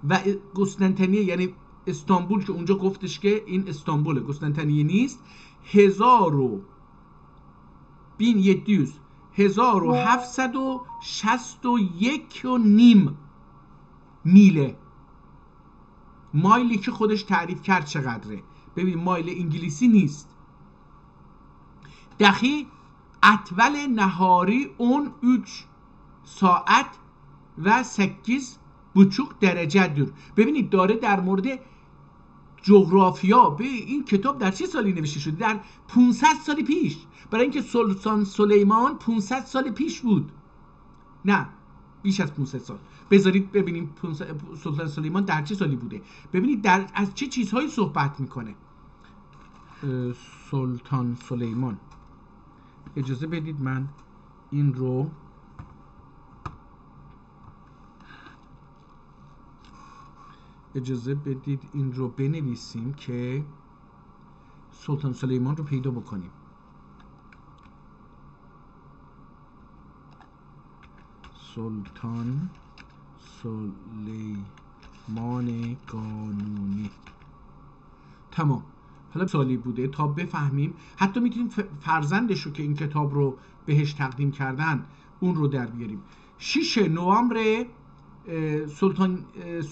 Speaker 2: و قسطنطنیه یعنی استانبول که اونجا گفتش که این استانبول قسطنطنیه نیست، 1761.5 میله. مایلی که خودش تعریف کرد چقدره. ببین مایل انگلیسی نیست. دقیق اتول نهاری 13 ساعت و 8 buçuk درجه دور. ببینید داره در مورد جغرافیا. به این کتاب در چه سالی نوشته شده؟ در 500 سال پیش. برای اینکه سلطان سلیمان 500 سال پیش بود، نه بیش از 500 سال. بذارید ببینیم سلطان سلیمان در چه سالی بوده. ببینید از چه چیزهایی صحبت میکنه. سلطان سلیمان، اجازه بدید من این رو بنویسیم که سلطان سلیمان رو پیدا بکنیم. سلطان سلیمان قانونی. تمام. حالا سالی بوده تا بفهمیم. حتی میتونیم فرزندش رو که این کتاب رو بهش تقدیم کردن اون رو در بیاریم. 6 نوامبر سلطان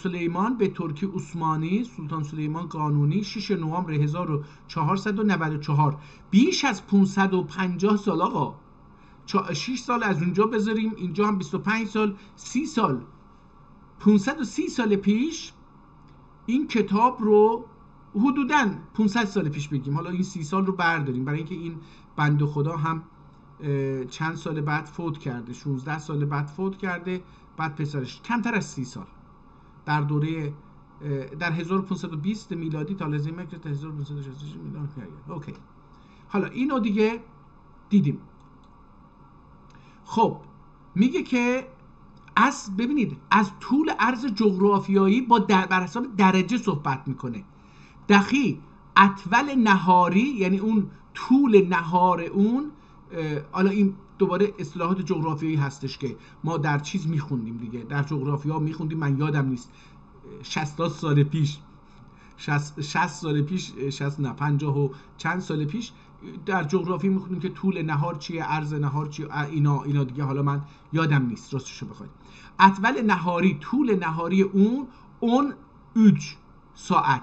Speaker 2: سلیمان به ترکی عثمانی، سلطان سلیمان قانونی، 6 نوامبر 1494. بیش از 550 سال آقا. 6 سال از اونجا بذاریم اینجا هم 25 سال، 30 سال، 530 سال پیش این کتاب رو، حدوداً 500 سال پیش بگیم، حالا این 30 سال رو برداریم برای اینکه این بنده خدا هم چند سال بعد فوت کرده، 16 سال بعد فوت کرده، بعد پسرش کمتر از 30 سال در دوره در 1520 میلادی تا لازمه که 1566 میلادی. اوکی. حالا اینو دیگه دیدیم. خب میگه که ببینید از طول عرض جغرافیایی بر حساب درجه صحبت میکنه. دقیق اتول نهاری یعنی اون طول نهار اون. حالا این دوباره اصطلاحات جغرافیایی هستش که ما در چیز میخوندیم دیگه، در جغرافیا میخوندیم، من یادم نیست 60 سال پیش 60 سال پیش 60 نه 50 و چند سال پیش در جغرافی میخوندیم که طول نهار چیه، عرض نهار چیه، اینا دیگه حالا من یادم نیست راستشو بخواید. اتول نهاری، طول نهاری اون 3 ساعت.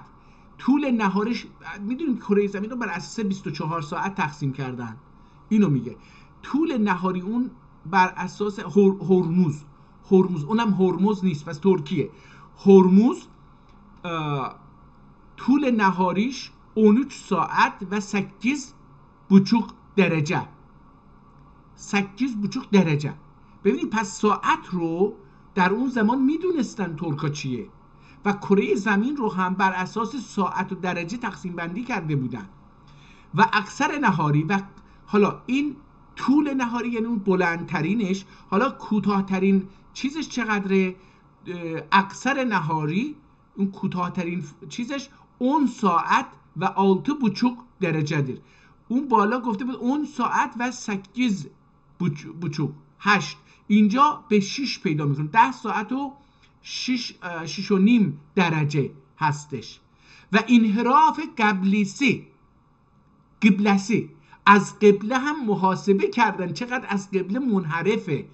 Speaker 2: طول نهارش، میدونیم کره زمین رو بر اساس 24 ساعت تقسیم کردن، اینو میگه طول نهاری اون بر اساس هرمز اونم هرمز نیست پس ترکیه، هرمز طول نهاریش 13 ساعت و 8,5 درجه 8,5 درجه. ببینید پس ساعت رو در اون زمان میدونستن ترکا چیه و کره زمین رو هم بر اساس ساعت و درجه تقسیم بندی کرده بودن و اکثر نهاری و حالا این طول نهاری یعنی اون بلندترینش، حالا کوتاهترین چیزش چقدره؟ اکثر نهاری اون کوتاهترین چیزش اون ساعت و 6,5 درجه dir. اون بالا گفته بود اون ساعت و 8,5 اینجا به 6 پیدا میکنه، 10 ساعت و 6.5 درجه هستش. و انحراف قبلیسی از قبله هم محاسبه کردن چقدر از قبله منحرفه.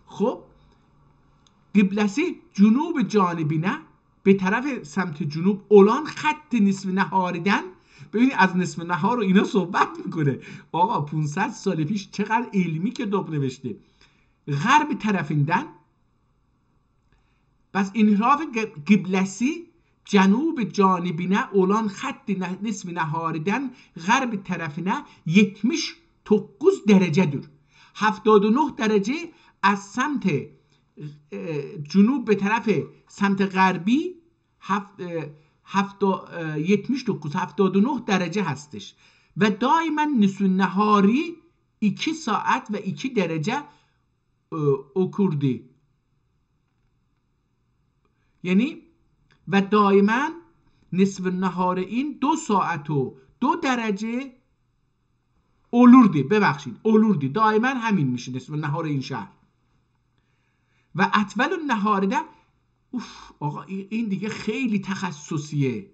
Speaker 2: خب قبلسی جنوب جانبی نه به طرف سمت جنوب اولان خط نصف نهاریدن. ببینید از نصف نهار رو اینا صحبت میکنه آقا 500 سال پیش، چقدر علمی که کتاب نوشته. غرب طرفیندن بس انحراف قبلسی جنوب جانبینه اولان خط نصف نهاریدن غرب طرفینه 79 درجه دور، 79 درجه از سمت جنوب به طرف سمت غربی 79 درجه هستش و دائما نصف نهاری 2 ساعت و 2 درجه اکردی، یعنی و دائما نصف نهار این 2 ساعت و 2 درجه اولوردی دائما همین میشه نصف نهار این شهر. و اطول النهار ده آقا این دیگه خیلی تخصصیه.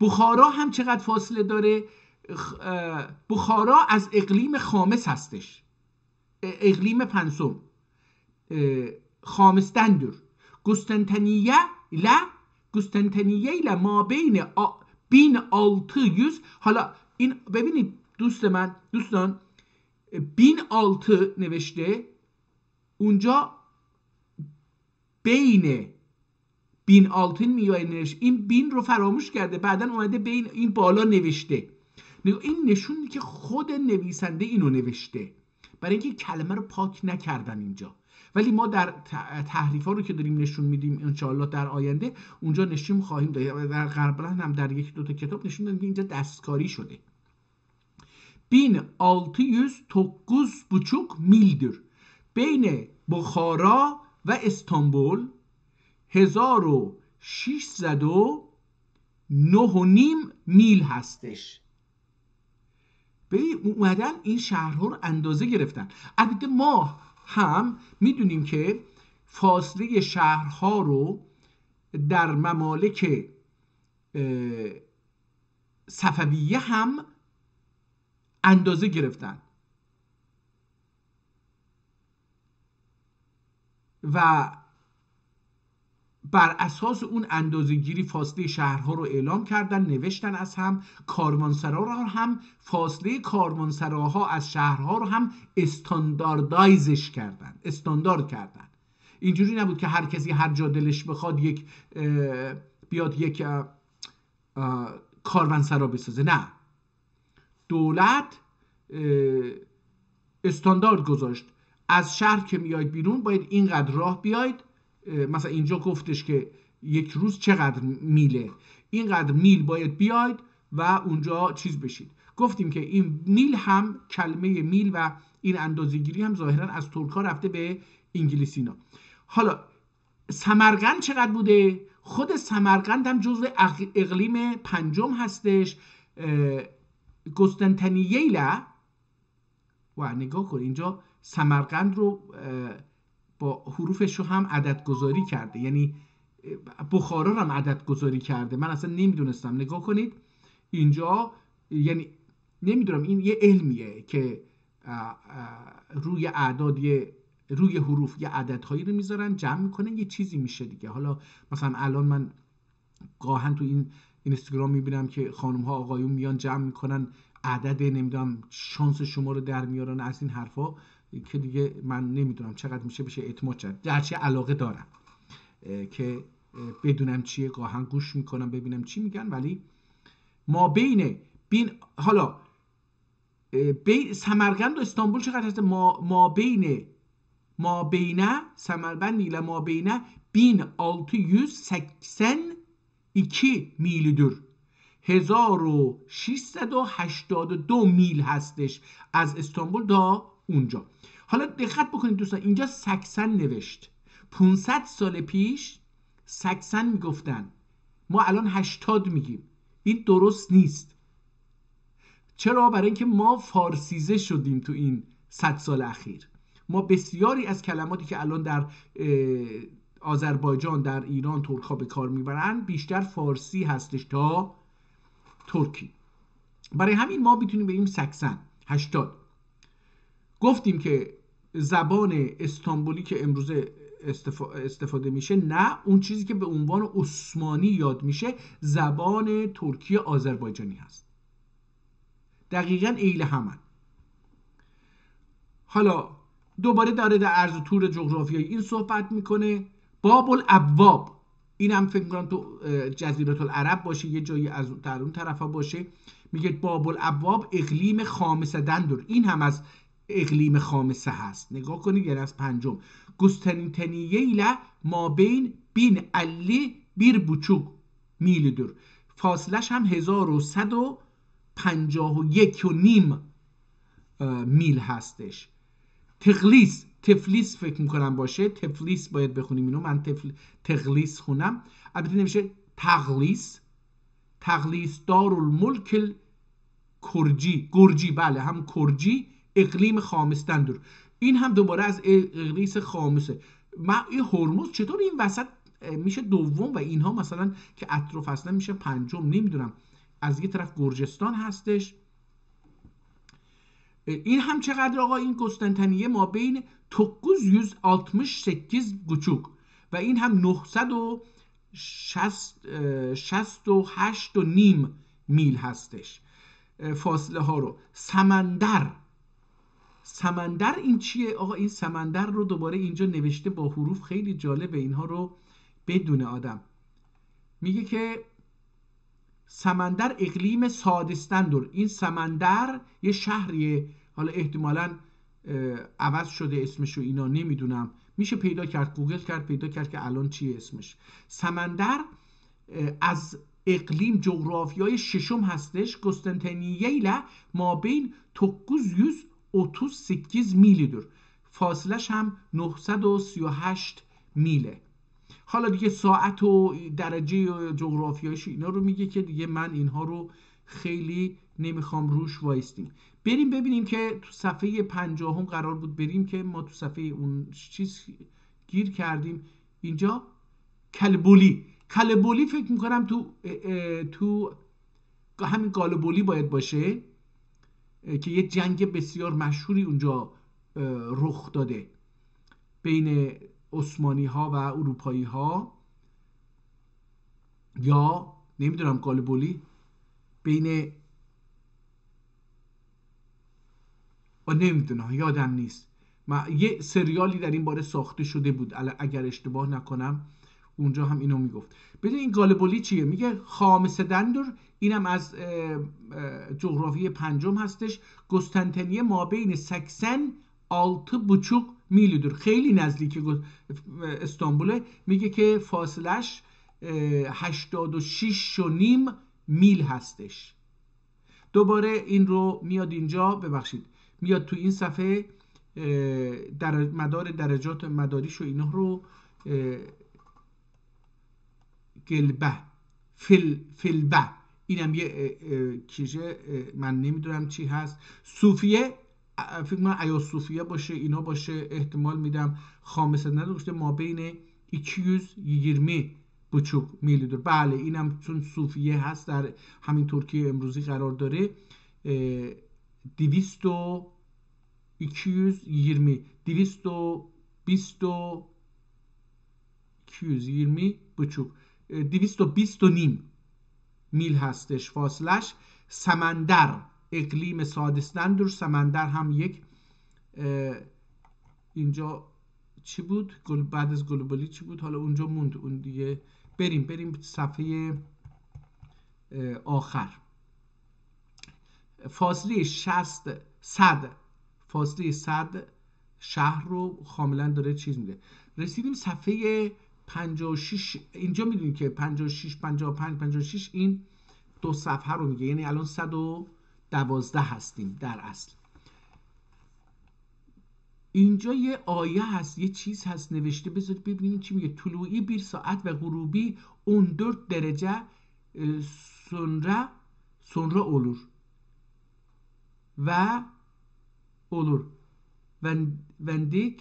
Speaker 2: بخارا هم چقدر فاصله داره؟ بخارا از اقلیم خامس هستش، اقلیم پنسم خامستن دور. قسطنطنیه ما بین 1600. حالا این ببینید دوستان 1600 نوشته اونجا، بین 1600 میاد، این بین رو فراموش کرده بعدن اومده بین این بالا نوشته. این نشون میده که خود نویسنده اینو نوشته برای اینکه کلمه رو پاک نکردن اینجا. ولی ما در تحریفا رو که داریم نشون میدیم انشاءالله در آینده اونجا نشون خواهیم داد. در قبلا هم در یک دو تا کتاب نشون دادیم که اینجا دستکاری شده. 1609,5 میلدür. بین بخارا و استانبول 1609.5 میل هستش. ببین اومدن این شهرها رو اندازه گرفتن. البته ما هم میدونیم که فاصله شهرها رو در ممالک صفویه هم اندازه گرفتن و بر اساس اون اندازه گیری فاصله شهرها رو اعلام کردن، نوشتن از هم. کاروانسراها هم فاصله کاروانسراها از شهرها رو هم استاندارد کردن. اینجوری نبود که هر کسی هر جا دلش بخواد بیاد یک کاروانسرا بسازه. نه، دولت استاندارد گذاشت. از شهر که میاید بیرون باید اینقدر راه بیاید. مثلا اینجا گفتش که یک روز چقدر میله، اینقدر میل باید بیاید و اونجا چیز بشید. گفتیم که این میل هم، کلمه میل و این اندازه‌گیری هم ظاهرا از ترک‌ها رفته به انگلیسینا. حالا سمرقند چقدر بوده؟ خود سمرقند هم جزو اقلیم پنجم هستش. قسطنطنیه و نگاه کن اینجا سمرقند رو با حروفش رو هم عدد گذاری کرده، یعنی بخارا رو هم عدد گذاری کرده. من اصلا نمیدونستم. نگاه کنید اینجا، یعنی نمیدونم، این یه علمیه که روی اعداد روی حروف یه عددهایی رو میذارن جمع میکنن یه چیزی میشه دیگه. حالا مثلا الان من گاهن تو این اینستاگرام میبینم که خانم ها آقایون میان جمع میکنن عدد نمیدونم شانس شما رو در میارن از این حرفا که دیگه من نمیدونم چقدر میشه بشه اعتماد کرد. درچه علاقه دارم که بدونم چیه، گاهن گوش میکنم ببینم چی میگن. ولی ما بین حالا بین سمرقند و استانبول چقدر هست؟ ما بین سمرقند ile ما بین 1682 میلیدür. 1682 میل هستش از استانبول تا اونجا. حالا دقت بکنید دوستان، اینجا سکسن نوشت. 500 سال پیش سکسن میگفتن، ما الان 80 میگیم. این درست نیست. چرا؟ برای اینکه ما فارسیزه شدیم تو این 100 سال اخیر. ما بسیاری از کلماتی که الان در آذربایجان، در ایران ترک‌ها به کار میبرن بیشتر فارسی هستش تا ترکی. برای همین ما میتونیم بگیم سکسن 80. گفتیم که زبان استانبولی که امروزه استفاده میشه، نه، اون چیزی که به عنوان عثمانی یاد میشه زبان ترکی آذربایجانی هست. دقیقاً ایل همن. حالا دوباره داره در عرض و طول جغرافیایی این صحبت میکنه. باب الابواب، این هم فکر میکنم تو جزیره العرب باشه، یه جایی از در اون طرفا باشه. میگه باب الابواب اقلیم خامسه دندر، این هم از اقلیم خامسه هست. نگاه کنید، یعنی از پنجم. گستنتنیه ما بین بین علی بیر بوچوک میلیدر، فاصلش هم 1151.5 میل هستش. تفلیس فکر میکنم باشه، تفلیس باید بخونیم اینو، من تغلیس خونم. البته نمیشه تغلیس دارالملک کرجی، بله هم کرجی، اقلیم خامستندر. این هم دوباره از اقلیس خامسه. این هرمز چطور این وسط میشه دوم و اینها مثلا که اطراف هستن میشه پنجم؟ نمیدونم. از یه طرف گرجستان هستش. این هم چقدر آقا؟ این قسطنطنیه ما بین 968 گوچوک و این هم 968.5 میل هستش فاصله ها رو. سمندر این چیه آقا؟ این سمندر رو دوباره اینجا نوشته با حروف خیلی جالبه، اینها رو بدونه آدم. میگه که سمندر اقلیم سادستندر. این سمندر یه شهریه، حالا احتمالاً عوض شده اسمشو، اینا نمیدونم، میشه پیدا کرد، گوگل کرد پیدا کرد که الان چیه اسمش. سمندر از اقلیم جغرافیای ششم هستش. قسطنطنیه ما بین 938 میلیدر، فاصلش هم 938 میله. حالا دیگه ساعت و درجه جغرافیایش اینا رو میگه که دیگه من اینها رو خیلی نمیخوام روش وایستیم. بریم ببینیم که تو صفحه 50 قرار بود بریم که ما تو صفحه اون چیز گیر کردیم. اینجا کلبولی فکر میکنم تو همین گالبولی باید باشه که یه جنگ بسیار مشهوری اونجا رخ داده بین عثمانی ها و اروپایی ها، یا نمیدونم گالبولی بین نمیدونم، یادم نیست. یه سریالی در این باره ساخته شده بود اگر اشتباه نکنم، اونجا هم اینو میگفت. ببین این گالبولی چیه؟ میگه خامسه دندر، اینم از جغرافی پنجم هستش. قسطنطنیه ما بین 86.5 میلیدر، خیلی نزدیک استانبوله. میگه که فاصلش 86.5 میل هستش. دوباره این رو میاد اینجا، ببخشید میاد تو این صفحه در مدار درجات مداریش و اینا رو گلبه فلبه، اینم یه کیژه من نمیدونم چی هست. صوفیه فکر کنم ایا صوفیه باشه، اینا باشه، احتمال میدم. خامسه نداشته ما بین 220.5 میلیدر. بله اینم چون صوفیه هست در همین ترکیه امروزی قرار داره. 220 و نیم
Speaker 1: میل هستش فاصلش. سمندر، اقلیم سادستندر، سمندر هم یک اینجا چی بود؟ بعد از گلوبالی چی بود؟ حالا اونجا موند اون دیگه. بریم صفحه آخر. فاصله 100 فاصله 100 شهر رو کاملا داره چیز میده. رسیدیم صفحه 56. اینجا میدونید که 56 55 56 این دو صفحه رو میگه، یعنی الان 112 هستیم در اصل. اینجا یه آیه هست، یه چیز هست نوشته، بذارید ببینیم چی میگه. طلوعی bir saat ve غروبی 14 derece sonra olur. Vendik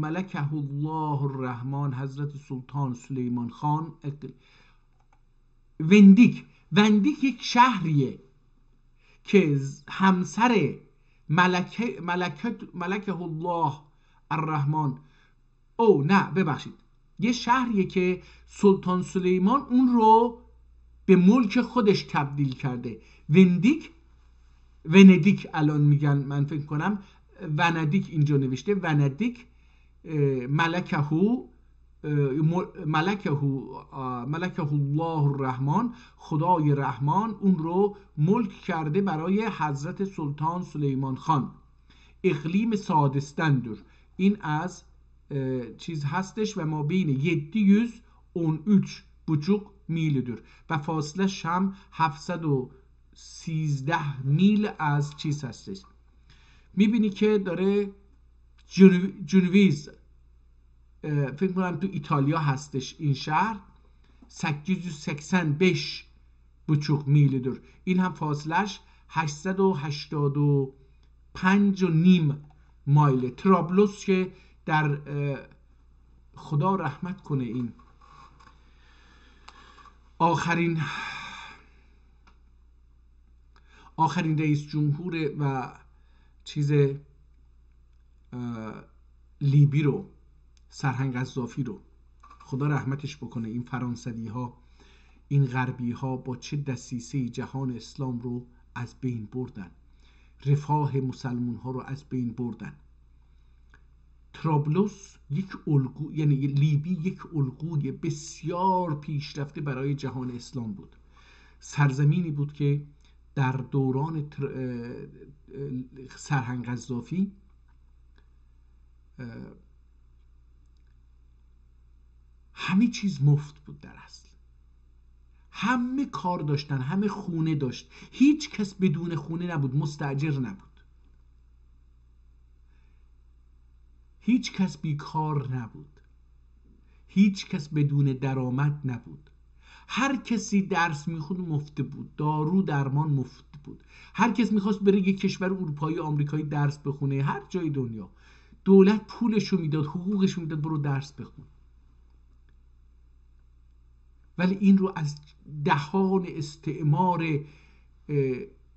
Speaker 1: Melekehullah Hazreti Sultan Süleyman Khan. وندیک یک شهریه که همسر ملکه الله الرحمن، او نه ببخشید، یه شهریه که سلطان سلیمان اون رو به ملک خودش تبدیل کرده. وندیک الان میگن، من فکر کنم وندیک اینجا نوشته. وندیک ملکه الله الرحمن، خدای رحمان اون رو ملک کرده برای حضرت سلطان سلیمان خان. اقلیم سادستندر، این از چیز هستش و ما بین 713,5 میلdir و فاصله هم 713 میل از چیز هستش. میبینی که داره جنویز، فکر کنم تو ایتالیا هستش این شهر. 885,5 میلdir. این هم فاصلش 885.5 مایل. ترابلوس که در خدا رحمت کنه این آخرین رئیس جمهور و چیز لیبی رو، سرهنگ قذافی رو خدا رحمتش بکنه. این فرانسوی ها، این غربی ها با چه دسیسه جهان اسلام رو از بین بردن، رفاه مسلمان ها رو از بین بردن. ترابلوس یک الگو، یعنی لیبی یک الگوی بسیار پیشرفته برای جهان اسلام بود. سرزمینی بود که در دوران سرهنگ قذافی همه چیز مفت بود در اصل. همه کار داشتن، همه خونه داشت، هیچ کس بدون خونه نبود، مستاجر نبود، هیچ کس بیکار نبود، هیچ کس بدون درآمد نبود. هر کسی درس میخوند مفت بود، دارو درمان مفت بود. هر کس میخواست بره یک کشور اروپایی آمریکایی درس بخونه، هر جای دنیا دولت پولشو میداد، حقوقشو میداد، برو درس بخون. ولی این رو از دهان استعمار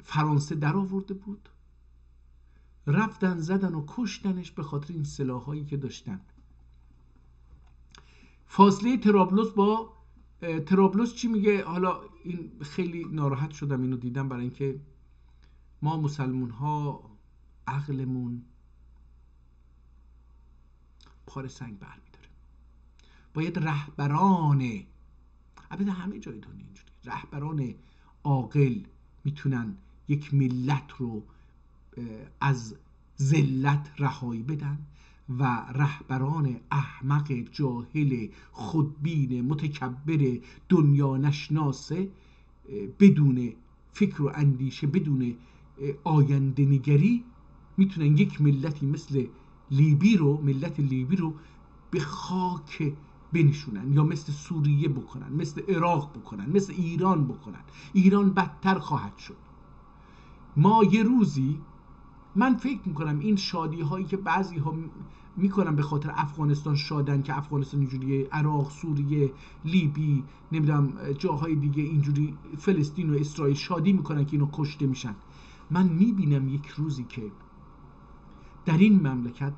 Speaker 1: فرانسه در آورده بود. رفتن زدن و کشتنش به خاطر این سلاحایی که داشتن. فاصله ترابلوس با ترابلوس چی میگه؟ حالا این خیلی ناراحت شدم اینو دیدم، برای اینکه ما مسلمون ها عقلمون پاره سنگ برمیداره. باید رهبران، البته همه جای دنیا اینجوری، رهبران عاقل میتونن یک ملت رو از ذلت رهایی بدن و رهبران احمق، جاهل، خودبین، متکبر، دنیا نشناسه بدون فکر و اندیشه، بدون آینده نگری میتونن یک ملتی مثل لیبی رو، ملت لیبی رو به خاک بنشونن، یا مثل سوریه بکنن، مثل عراق بکنن، مثل ایران بکنن. ایران بدتر خواهد شد. ما یه روزی، من فکر میکنم این شادی هایی که بعضی ها میکنن به خاطر افغانستان شادن که افغانستان اینجوریه، عراق، سوریه، لیبی، نمیدونم جاهای دیگه اینجوری، فلسطین و اسرائیل شادی میکنن که اینو کشته میشن. من میبینم یک روزی که در این مملکت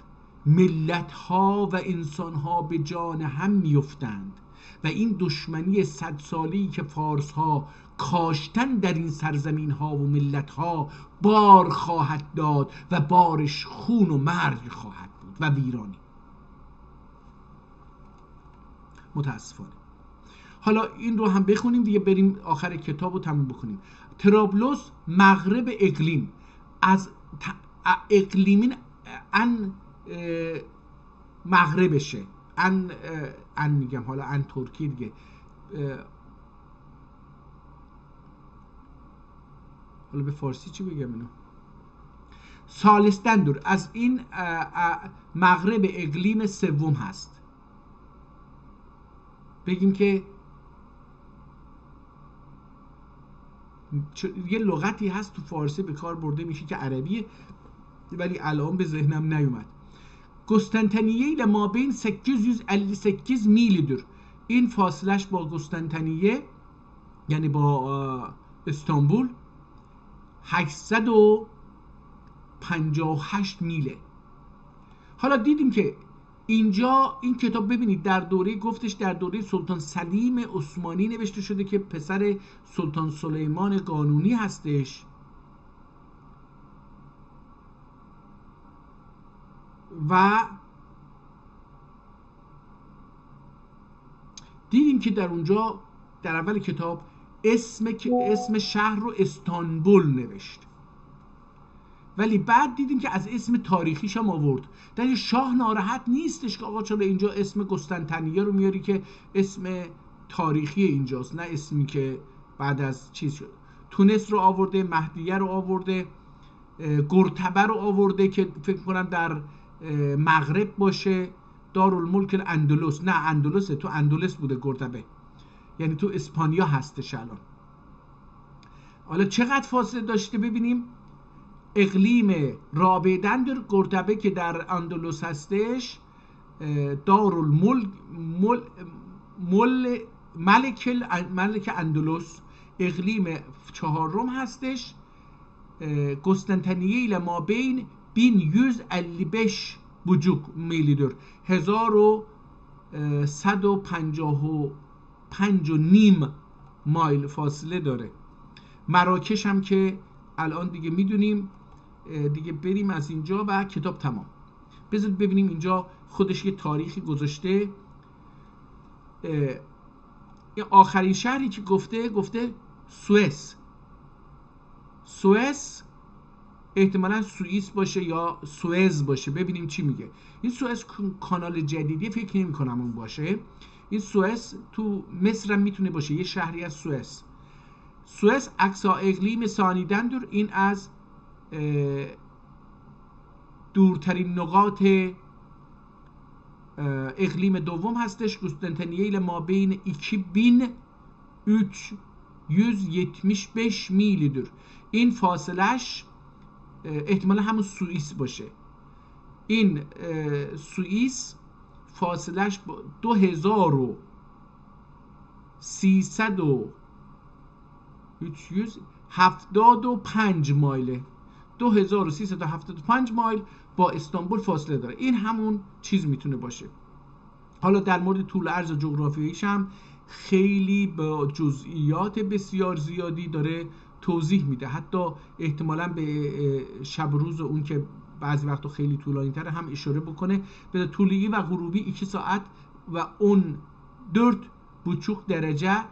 Speaker 1: ملت ها و انسان ها به جان هم میفتند
Speaker 2: و این دشمنی 100 ساله‌ای که فارس ها کاشتن در این سرزمین ها و ملت ها بار خواهد داد و بارش خون و مرگ خواهد بود و ویرانی. متاسفانه. حالا این رو هم بخونیم دیگه، بریم آخر کتاب رو تموم بکنیم. طرابلس مغرب اقلیم، از اقلیمین ان مغربشه، ان میگم حالا ان ترکی دیگه، حالا به فارسی چی بگم اینو، سالستندر از این مغرب اقلیم سوم هست. بگیم که یه لغتی هست تو فارسی به کار برده میشه که عربیه ولی الان به ذهنم نیومد. قسطنطنیه ile مابین 858 میلیدر. این فاصلش با قسطنطنیه یعنی با استانبول 858 میله. حالا دیدیم که اینجا این کتاب ببینید در دوره گفتش در دوره سلطان سلیم عثمانی نوشته شده که پسر سلطان سلیمان قانونی هستش و دیدیم که در اونجا در اول کتاب اسم شهر رو استانبول نوشت، ولی بعد دیدیم که از اسم تاریخیش هم آورد. در شاه ناراحت نیستش که آقا چرا اینجا اسم قسطنطنیه رو میاری که اسم تاریخی اینجاست، نه اسمی که بعد از چیز شد. تونس رو آورده، مهدیه رو آورده، قرطبه رو آورده که فکر کنم در مغرب باشه، دارالملک الاندلس، نه اندلسه، تو اندلس بوده قرطبه، یعنی تو اسپانیا هستش الان. حالا چقدر فاصله داشته ببینیم. اقلیم رابعدندر قرطبه که در اندلس هستش، دارالملک ملک اندلس اقلیم چهارم هستش. قسطنطنیه ile مابین 1155 buçuk میلیدر، 1155.5 مایل فاصله داره. مراکش هم که الان دیگه میدونیم دیگه. بریم از اینجا و کتاب تمام. بذارید ببینیم اینجا خودش یه تاریخی گذاشته. آخرین شهری که گفته سوئس احتمالاً سوئیس باشه یا سوئز باشه. ببینیم چی میگه. این سوئز کانال جدیدی فکر نمی کنم اون باشه. این سوئس تو مصر هم میتونه باشه، یه شهری از سوئس اقصا اقلیم سانیدندر، این از دورترین نقاط اقلیم دوم هستش. قسطنطنیه ile مابین 2375 میلیدر. این فاصلش احتمالا همون سوئیس باشه. این سوئیس فاصلش 2375 مایله. 2375 مایل با استانبول فاصله داره. این همون چیز میتونه باشه. حالا در مورد طول عرض جغرافیاییش هم خیلی با جزئیات بسیار زیادی داره توضیح میده. حتی احتمالاً به شب روز اون که بعضی وقتا خیلی طولانی تره هم اشاره بکنه. به طولی و غروبی 2 saat و 14,5 derece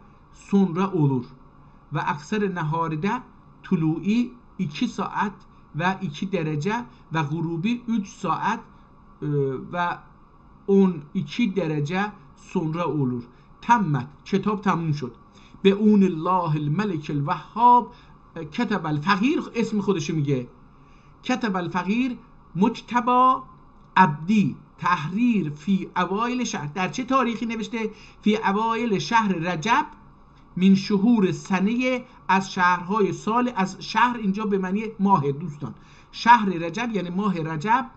Speaker 2: sonra olur ve aksar naharide tulu'i 2 saat ve 2 derece ve غروبی 3 saat و 12 derece sonra olur. تمت، کتاب تموم شد. به اون الله الملک الوهاب کتب الفقیر، اسم خودش میگه، کتب الفقیر مجتبی عبدی تحریر فی اوایل شهر. در چه تاریخی نوشته؟ فی اوایل شهر رجب من شهور سنه، از شهرهای سال. از شهر اینجا به معنی ماه دوستان. شهر رجب یعنی ماه رجب.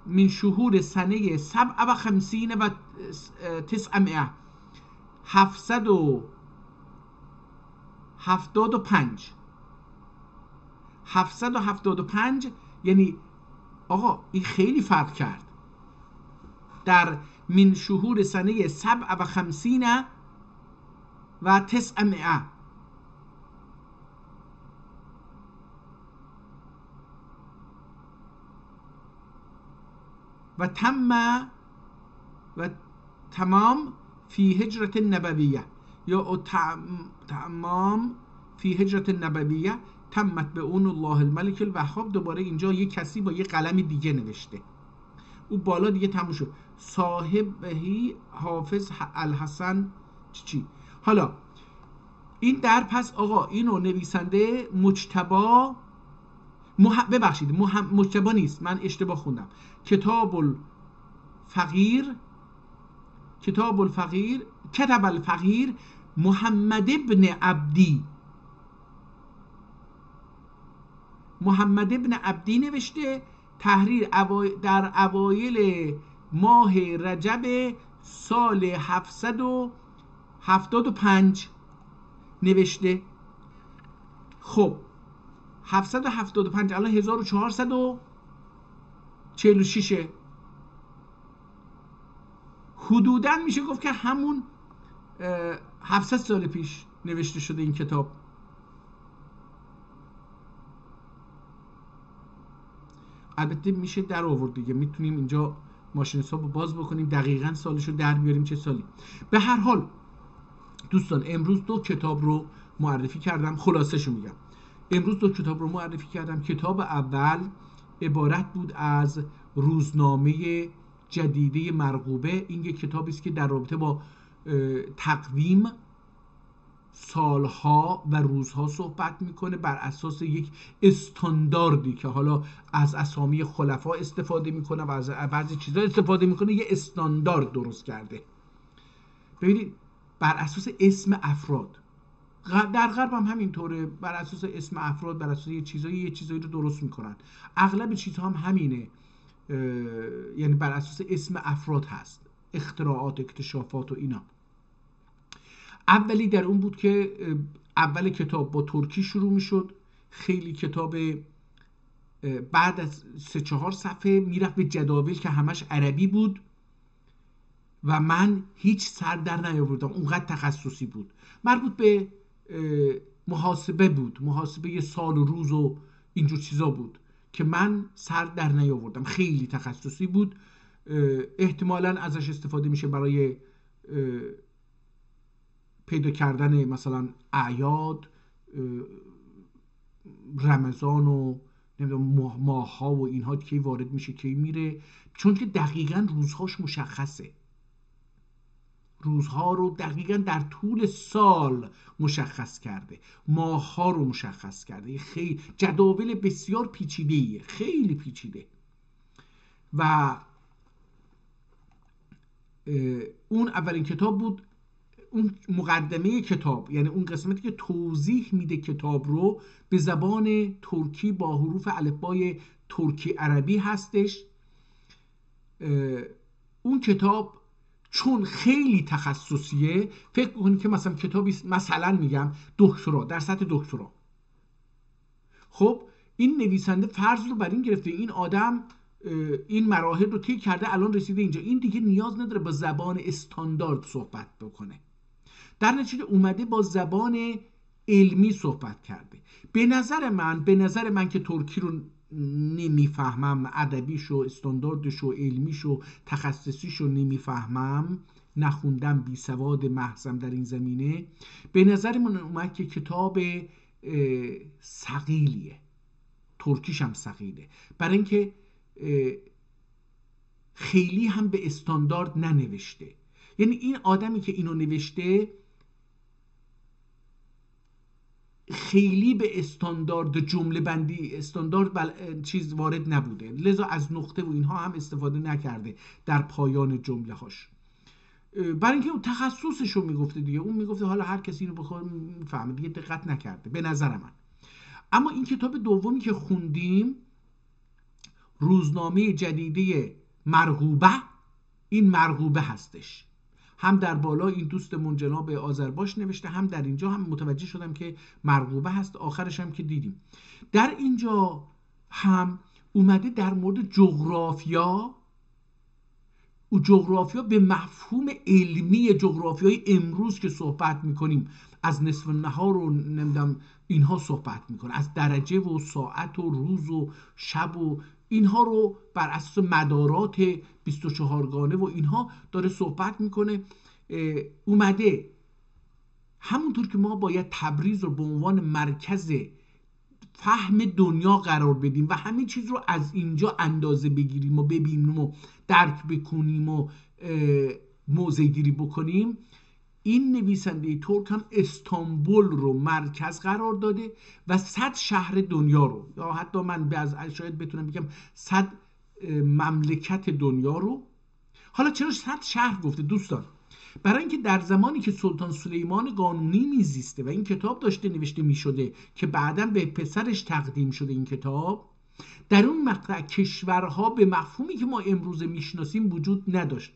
Speaker 2: من شهور سنه 57 و 900 775 یعنی آقا این خیلی فرق کرد. در من شهور سنه 57 و 900 و تمام فی هجرت نبویه یا تمام فی هجرت نبویه تمت به اون الله الملک الوهاب. دوباره اینجا یه کسی با یه قلم دیگه نوشته، اون بالا دیگه تموم شد. صاحبهی حافظ الحسن چی. حالا این در پس آقا اینو نویسنده مجتبی ببخشید مجتبی نیست، من اشتباه خوندم. کتاب الفقیر محمد ابن عبدی نوشته. تحریر در اوایل ماه رجب سال 775 نوشته. خب 775 الان 1446 حدوداً میشه گفت که همون 700 سال پیش نوشته شده این کتاب. البته میشه در آورد دیگه، میتونیم اینجا ماشین حساب رو باز بکنیم دقیقاً سالش رو در بیاریم چه سالی. به هر حال دوستان امروز دو کتاب رو معرفی کردم، خلاصه‌شو میگم. امروز دو کتاب رو معرفی کردم. کتاب اول عبارت بود از روزنامه جدیده مرغوبه. این یک کتابی است که در رابطه با تقویم سالها و روزها صحبت میکنه بر اساس یک استانداردی که حالا از اسامی خلفا استفاده میکنه و از بعضی چیزا استفاده میکنه، یه استاندارد درست کرده. ببینید بر اساس اسم افراد، در غرب هم همینطوره، بر اساس اسم افراد، بر اساس یه چیزایی رو درست میکنن. اغلب چیزها هم همینه، یعنی بر اساس اسم افراد هست، اختراعات، اکتشافات و اینا. اولی در اون بود که اول کتاب با ترکی شروع میشد، خیلی کتاب بعد از 3-4 صفحه میرفت به جداول که همش عربی بود و من هیچ سر در نیاوردم، اونقدر تخصصی بود. مربوط به محاسبه بود، محاسبه سال و روز و اینجور چیزا بود که من سر در نیاوردم، خیلی تخصصی بود. احتمالاً ازش استفاده میشه برای پیدا کردن مثلا اعیاد، رمضان و ماه‌ها و اینها کی وارد میشه کی میره، چون که دقیقاً روزهاش مشخصه، روزها رو دقیقاً در طول سال مشخص کرده، ماه‌ها رو مشخص کرده. خیلی جداول بسیار پیچیده‌ایه، خیلی پیچیده. و اون اولین کتاب بود. اون مقدمه کتاب، یعنی اون قسمتی که توضیح میده کتاب رو، به زبان ترکی با حروف الفبای ترکی عربی هستش. اون کتاب چون خیلی تخصصیه، فکر کنید که مثلا کتابی مثلا میگم دکترا، در سطح دکترا. خب این نویسنده فرض رو بر این گرفته این آدم این مراحل رو طی کرده، الان رسیده اینجا، این دیگه نیاز نداره با زبان استاندارد صحبت بکنه، در نتیجه اومده با زبان علمی صحبت کرده. به نظر من که ترکی رو نمیفهمم، ادبیشو، استانداردشو، علمیشو، تخصصیشو نمیفهمم، نخوندم، بی سواد محضم در این زمینه، به نظر من اومد که کتاب ثقیلیه، ترکیش هم ثقیله، برای اینکه خیلی هم به استاندارد ننوشته. یعنی این آدمی که اینو نوشته خیلی به استاندارد جمله بندی، استاندارد چیز وارد نبوده، لذا از نقطه و اینها هم استفاده نکرده در پایان جمله هاش، برای اینکه اون تخصصش رو میگفته دیگه، اون میگفته حالا هر کسی اینو بخواد میفهمه دیگه، دقت نکرده به نظر من. اما این کتاب دومی که خوندیم، روزنامه جدیده مرغوبه، این مرغوبه هستش. هم در بالا این دوستمون جناب آذرباش نوشته، هم در اینجا هم متوجه شدم که مرغوبه هست، آخرش هم که دیدیم. در اینجا هم اومده در مورد جغرافیا و جغرافیا به مفهوم علمی جغرافیای امروز که صحبت میکنیم، از نصف النهار و نمیدونم اینها صحبت میکنه، از درجه و ساعت و روز و شب و اینها رو بر اساس مدارات 24 گانه و اینها داره صحبت میکنه. اومده همونطور که ما باید تبریز رو به عنوان مرکز فهم دنیا قرار بدیم و همه چیز رو از اینجا اندازه بگیریم و ببینیم و درک بکنیم و موضع گیری بکنیم، این نویسنده ترک هم استانبول رو مرکز قرار داده و 100 شهر دنیا رو، یا حتی من شاید بتونم بگم 100 مملکت دنیا رو. حالا چرا 100 شهر گفته دوستان؟ برای اینکه در زمانی که سلطان سلیمان قانونی میزیسته و این کتاب داشته نوشته میشده که بعداً به پسرش تقدیم شده این کتاب، در اون مقطع کشورها به مفهومی که ما امروز میشناسیم وجود نداشت.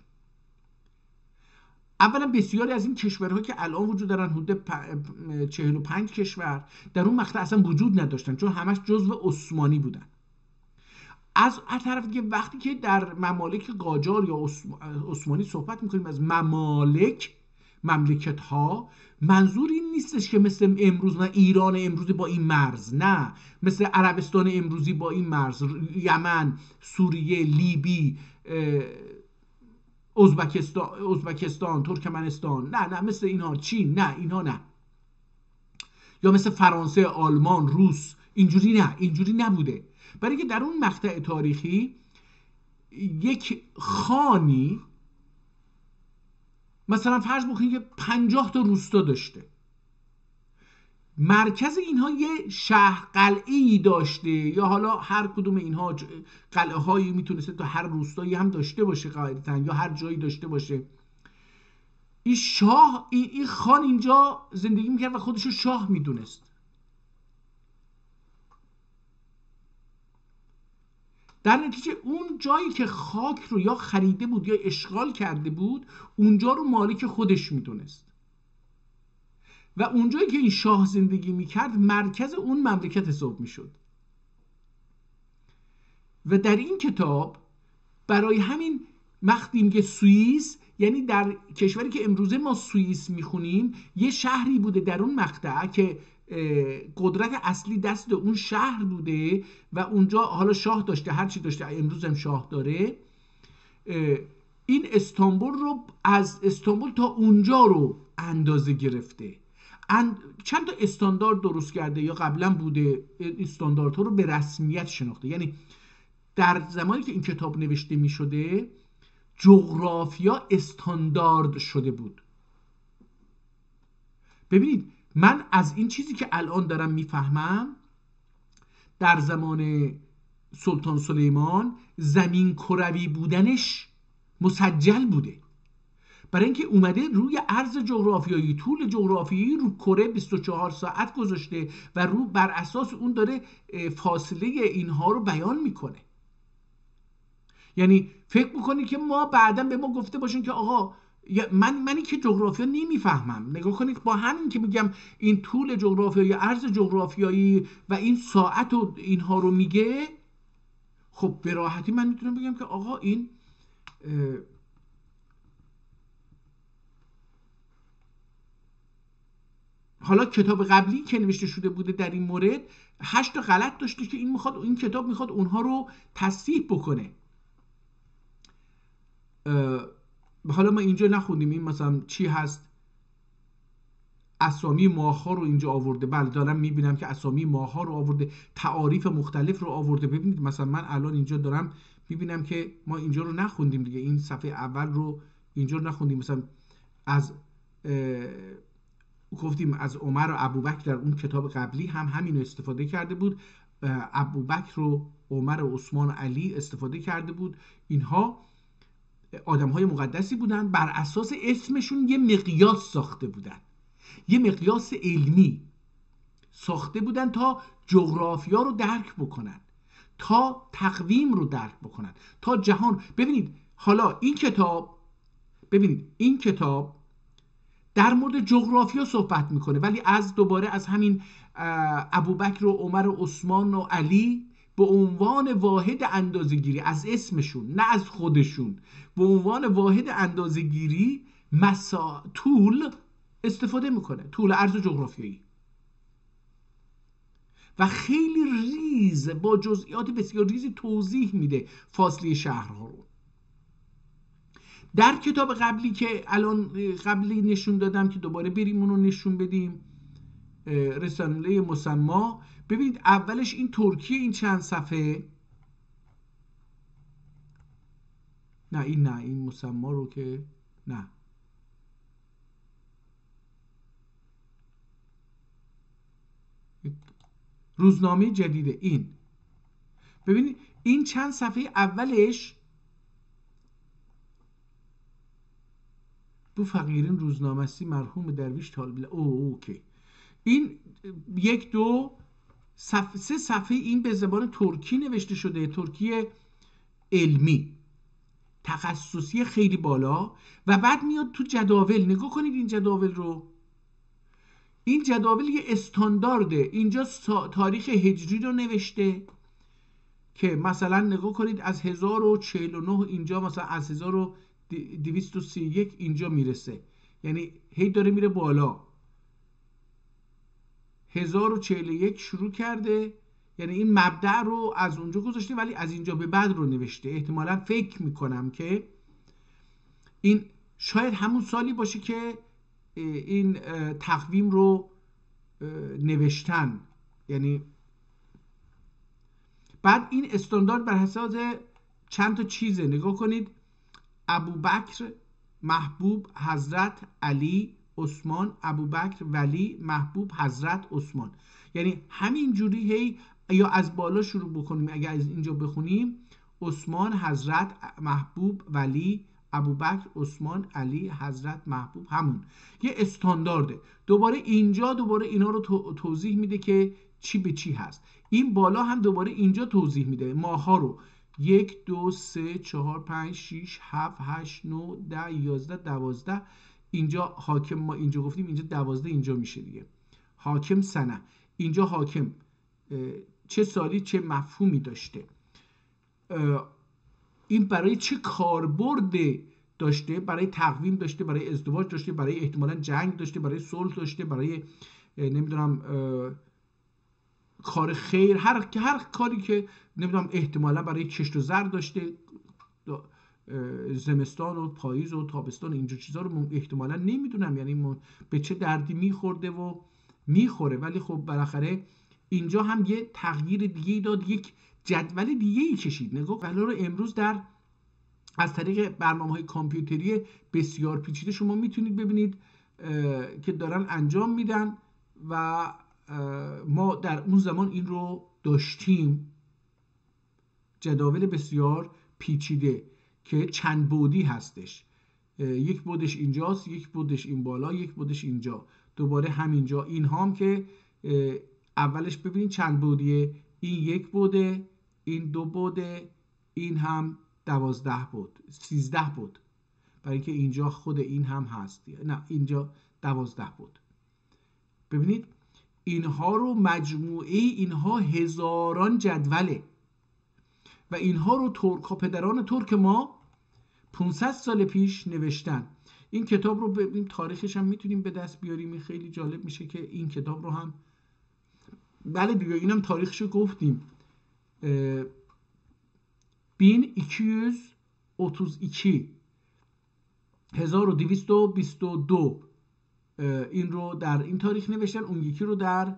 Speaker 2: اولا بسیاری از این کشورها که الان وجود دارن، حدود 45 کشور، در اون مقطع اصلا وجود نداشتن چون همش جزو عثمانی بودن. از طرف دیگه وقتی که در ممالک قاجار یا عثمانی صحبت میکنیم از مملکت ها، منظور این نیستش که مثل امروز، نه ایران امروزی با این مرز، نه مثل عربستان امروزی با این مرز، یمن، سوریه، لیبی، ازبکستان، ترکمنستان، نه مثل اینها، چین، نه اینها نه، یا مثل فرانسه، آلمان، روس، اینجوری نبوده. برای که در اون مقطع تاریخی یک خانی مثلا فرض بکنید که 50 تا روستا داشته، مرکز اینها یه شهر قلعه‌ای داشته، یا حالا هر کدوم اینها قلعه هایی میتونسته تا هر روستایی هم داشته باشه قاعدتاً، یا هر جایی داشته باشه. این شاه، این خان اینجا زندگی میکرد و خودشو شاه میدونست. در نتیجه اون جایی که خاک رو یا خریده بود یا اشغال کرده بود، اونجا رو مالک خودش میدونست و اونجایی که این شاه زندگی میکرد مرکز اون مملکت حساب میشد. و در این کتاب برای همین وقتی میگه سوئیس، یعنی در کشوری که امروزه ما سوئیس میخونیم، یه شهری بوده در اون مقطع که قدرت اصلی دست اون شهر بوده و اونجا حالا شاه داشته، هر چی داشته، امروز هم شاه داره. این استانبول رو، از استانبول تا اونجا رو اندازه گرفته، چند تا استاندارد درست کرده یا قبلا بوده، استانداردها رو به رسمیت شناخته. یعنی در زمانی که این کتاب نوشته می شده جغرافیا استاندارد شده بود. ببینید من از این چیزی که الان دارم میفهمم، در زمان سلطان سلیمان زمین کروی بودنش مسجل بوده، برای اینکه اومده روی عرض جغرافیایی، طول جغرافیایی رو کره 24 ساعت گذاشته و رو بر اساس اون داره فاصله اینها رو بیان میکنه. یعنی فکر بکنید که ما بعداً به ما گفته باشن که آقا منی که جغرافیا نمیفهمم، نگاه کنید با همین که میگم این طول جغرافیایی، عرض جغرافیایی و این ساعت و اینها رو میگه، خب به راحتی من میتونم بگم که آقا این حالا کتاب قبلی که نوشته شده بوده در این مورد 8 تا غلط داشته که این کتاب میخواد اونها رو تصحیح بکنه. حالا ما اینجا نخوندیم این مثلا چی هست، اسامی ماه‌ها رو اینجا آورده. بله دارم میبینم که اسامی ماه‌ها رو آورده، تعاریف مختلف رو آورده. ببینید مثلا من الان اینجا دارم میبینم که ما اینجا رو نخوندیم دیگه، این صفحه اول رو اینجا رو نخوندیم. مثلا از گفتیم از عمر و ابوبکر در اون کتاب قبلی هم همین رو استفاده کرده بود، ابوبکر و عمر و عثمان و علی استفاده کرده بود. اینها آدم‌های مقدسی بودن، بر اساس اسمشون یه مقیاس ساخته بودن، یه مقیاس علمی ساخته بودن تا جغرافیا رو درک بکنن، تا تقویم رو درک بکنن، تا جهان. ببینید حالا این کتاب در مورد جغرافیا صحبت میکنه، ولی دوباره از همین ابوبکر و عمر و عثمان و علی به عنوان واحد اندازه‌گیری، از اسمشون نه از خودشون، به عنوان واحد اندازه‌گیری طول استفاده میکنه، طول عرض جغرافیایی، و خیلی ریز با جزئیات بسیار ریزی توضیح میده فاصله شهرها رو. در کتاب قبلی که الان قبلی نشون دادم که دوباره بریم اونو نشون بدیم، رساله مسما، ببینید اولش این ترکیه این چند صفحه، نه این مسما رو که نه، روزنامه جدیده، این ببینید این چند صفحه اولش بو فقیرین روزنامه سی مرحوم درویش طالب اوکی. این 1 2 3 صفحه این به زبان ترکی نوشته شده، ترکی علمی تخصصی خیلی بالا، و بعد میاد تو جداول. نگاه کنید این جداول رو، این جداول یه استاندارده. اینجا تاریخ هجری رو نوشته که مثلا نگاه کنید از 1049 اینجا، مثلا از 1231 اینجا میرسه، یعنی هی داره میره بالا. 1041 شروع کرده، یعنی این مبدأ رو از اونجا گذاشته ولی از اینجا به بعد رو نوشته. احتمالا فکر میکنم که این شاید همون سالی باشه که این تقویم رو نوشتن. یعنی بعد این استاندارد بر حساب چند تا چیزه. نگاه کنید، ابوبکر، محبوب، حضرت علی، عثمان، ابوبکر، ولی، محبوب، حضرت، عثمان. یعنی همین جوری هی، یا از بالا شروع بکنیم اگر از اینجا بخونیم، عثمان، حضرت، محبوب، ولی، ابوبکر، عثمان، علی، حضرت، محبوب، همون یه استاندارده. دوباره اینجا دوباره اینا رو توضیح میده که چی به چی هست. این بالا هم دوباره اینجا توضیح میده ماها رو. 1 2 3 4 5 6 7 8 9 10 11 12. اینجا حاکم ما اینجا گفتیم، اینجا 12 اینجا میشه دیگه. حاکم سنه، اینجا حاکم چه سالی چه مفهومی داشته، این برای چه کاربرد داشته، برای تقویم داشته، برای ازدواج داشته، برای احتمالاً جنگ داشته، برای صلح داشته، برای نمیدونم کار خیر، هر کاری که نمیدونم، احتمالاً برای کشت و زر داشته، زمستان و پاییز و تابستان اینجور چیزا رو احتمالاً نمیدونم یعنی به چه دردی میخورده و میخوره، ولی خب بالاخره اینجا هم یه تغییر دیگه داد، یک جدول دیگه ای کشید. نگاه ولی رو امروز از طریق برنامه‌های کامپیوتری بسیار پیچیده شما میتونید ببینید که دارن انجام میدن، و ما در اون زمان این رو داشتیم، جداول بسیار پیچیده که چند بعدی هستش. یک بعدش اینجاست، یک بعدش این بالا، یک بعدش اینجا، دوباره همینجا. این هم که اولش ببینید چند بعدیه، این 1 بعده، این 2 بعده، این هم 12 بعد، 13 بعد، برای اینکه اینجا خود این هم هست، نه اینجا 12 بعد. ببینید اینها رو مجموعه اینها هزاران جدوله، و اینها رو پدران ترک ما 500 سال پیش نوشتن. این کتاب رو ببین تاریخش هم میتونیم به دست بیاریم، خیلی جالب میشه که این کتاب رو هم، بله دیگه اینم تاریخش رو گفتیم، 1222 این رو در این تاریخ نوشتن. اون یکی رو در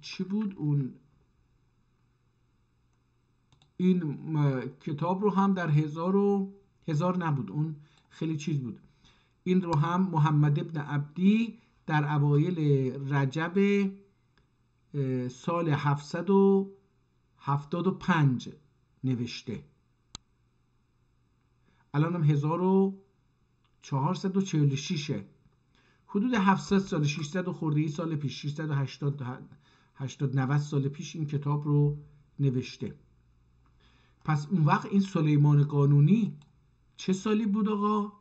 Speaker 2: چی بود اون، این کتاب رو هم در 1000 نبود، اون خیلی چیز بود. این رو هم محمد ابن عبدی در اوایل رجب سال 775 نوشته. الان هم 1446، حدود 700 سال، 600 خورده ای سال پیش، 680 سال پیش این کتاب رو نوشته. پس اون وقت این سلیمان قانونی چه سالی بود آقا؟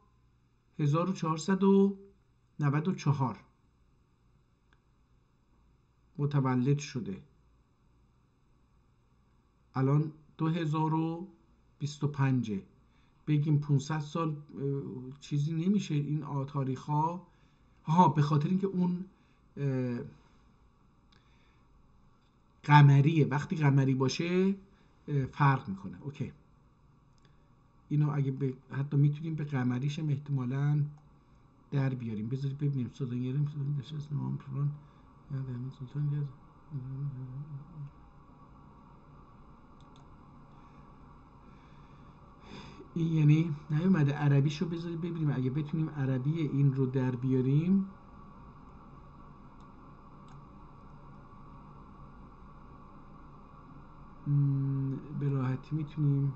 Speaker 2: 1494 متولد شده. الان 2025 بگیم 500 سال چیزی نمیشه این تاریخ ها. به خاطر اینکه اون قمریه، وقتی قمری باشه فرق میکنه. اوکی، اینو اگه حتی میتونیم به قمریش هم احتمالاً در بیاریم. بذارید ببینیم. سلطان گریم دشت نام پران سلطان گریم این یعنی نیومده عربیشو. بذارید ببینیم اگه بتونیم عربی این رو در بیاریم. به راحتی میتونیم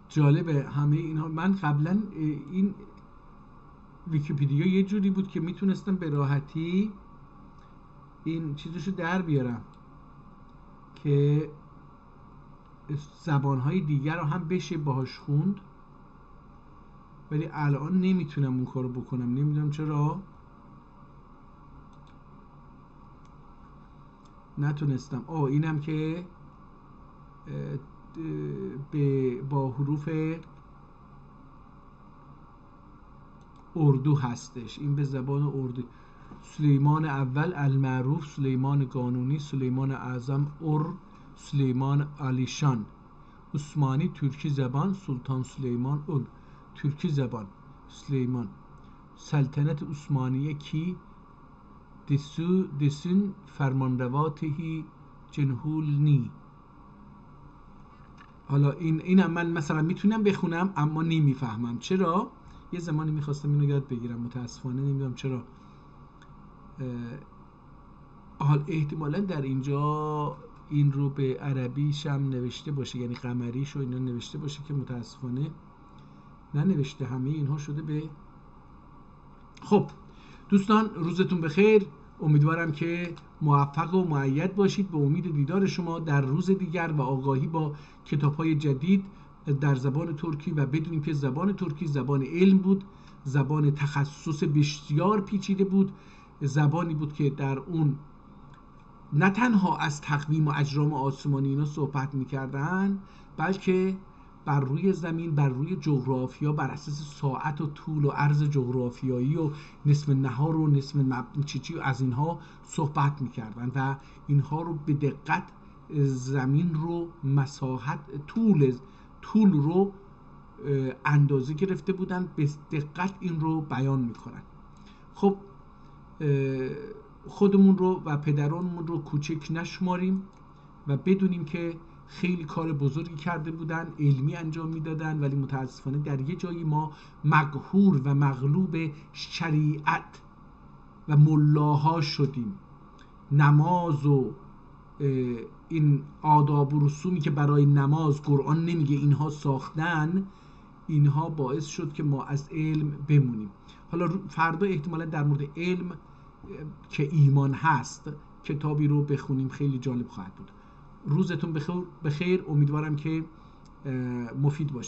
Speaker 2: جالبه همه اینا. من قبلا این ویکی‌پدیا یه جوری بود که میتونستم به راحتی این چیزشو در بیارم که زبانهای دیگر رو هم بشه باهاش خوند، ولی الان نمیتونم اون کارو بکنم. نمیدونم چرا نتونستم. اینم که با حروف اردو هستش. این به زبان اردو. سلیمان اول المعروف، سلیمان قانونی، سلیمان اعظم سلیمان علیشان. عثمانی ترکی زبان سلطان سلیمان ترکی زبان سلیمان. سلطنت عثمانیه کی دسون فرمانرواتهی جنهول نی. حالا اینم من مثلا میتونم بخونم اما نمیفهمم. چرا؟ یه زمانی میخواستم اینو یاد بگیرم، متاسفانه نمیدونم چرا. حال احتمالا در اینجا این رو به عربیش هم نوشته باشه، یعنی قمریش رو اینا نوشته باشه که متاسفانه ننوشته. همه اینها شده به. خب دوستان روزتون بخیر. امیدوارم که موفق و مؤید باشید. به امید دیدار شما در روز دیگر و آگاهی با کتاب‌های جدید در زبان ترکی. و بدونیم که زبان ترکی زبان علم بود، زبان تخصص بسیار پیچیده بود، زبانی بود که در اون نه تنها از تقویم و اجرام آسمانی اینا صحبت می‌کردن، بلکه بر روی زمین، بر روی جغرافیا، بر اساس ساعت و طول و عرض جغرافیایی و نصف نهار و نصف چیچی از اینها صحبت می‌کردن و اینها رو به دقت زمین رو، مساحت، طول رو اندازه گرفته بودن، به دقت این رو بیان میکنن. خب خودمون رو و پدرانمون رو کوچک نشماریم و بدونیم که خیلی کار بزرگی کرده بودن، علمی انجام میدادن، ولی متاسفانه در یه جایی ما مقهور و مغلوب شریعت و ملاها شدیم. نماز و این آداب و رسومی که برای نماز قرآن نمیگه اینها ساختن، اینها باعث شد که ما از علم بمونیم. حالا فردا احتمالا در مورد علم که ایمان هست کتابی رو بخونیم، خیلی جالب خواهد بود. روزتون بخیر. امیدوارم که مفید باشه.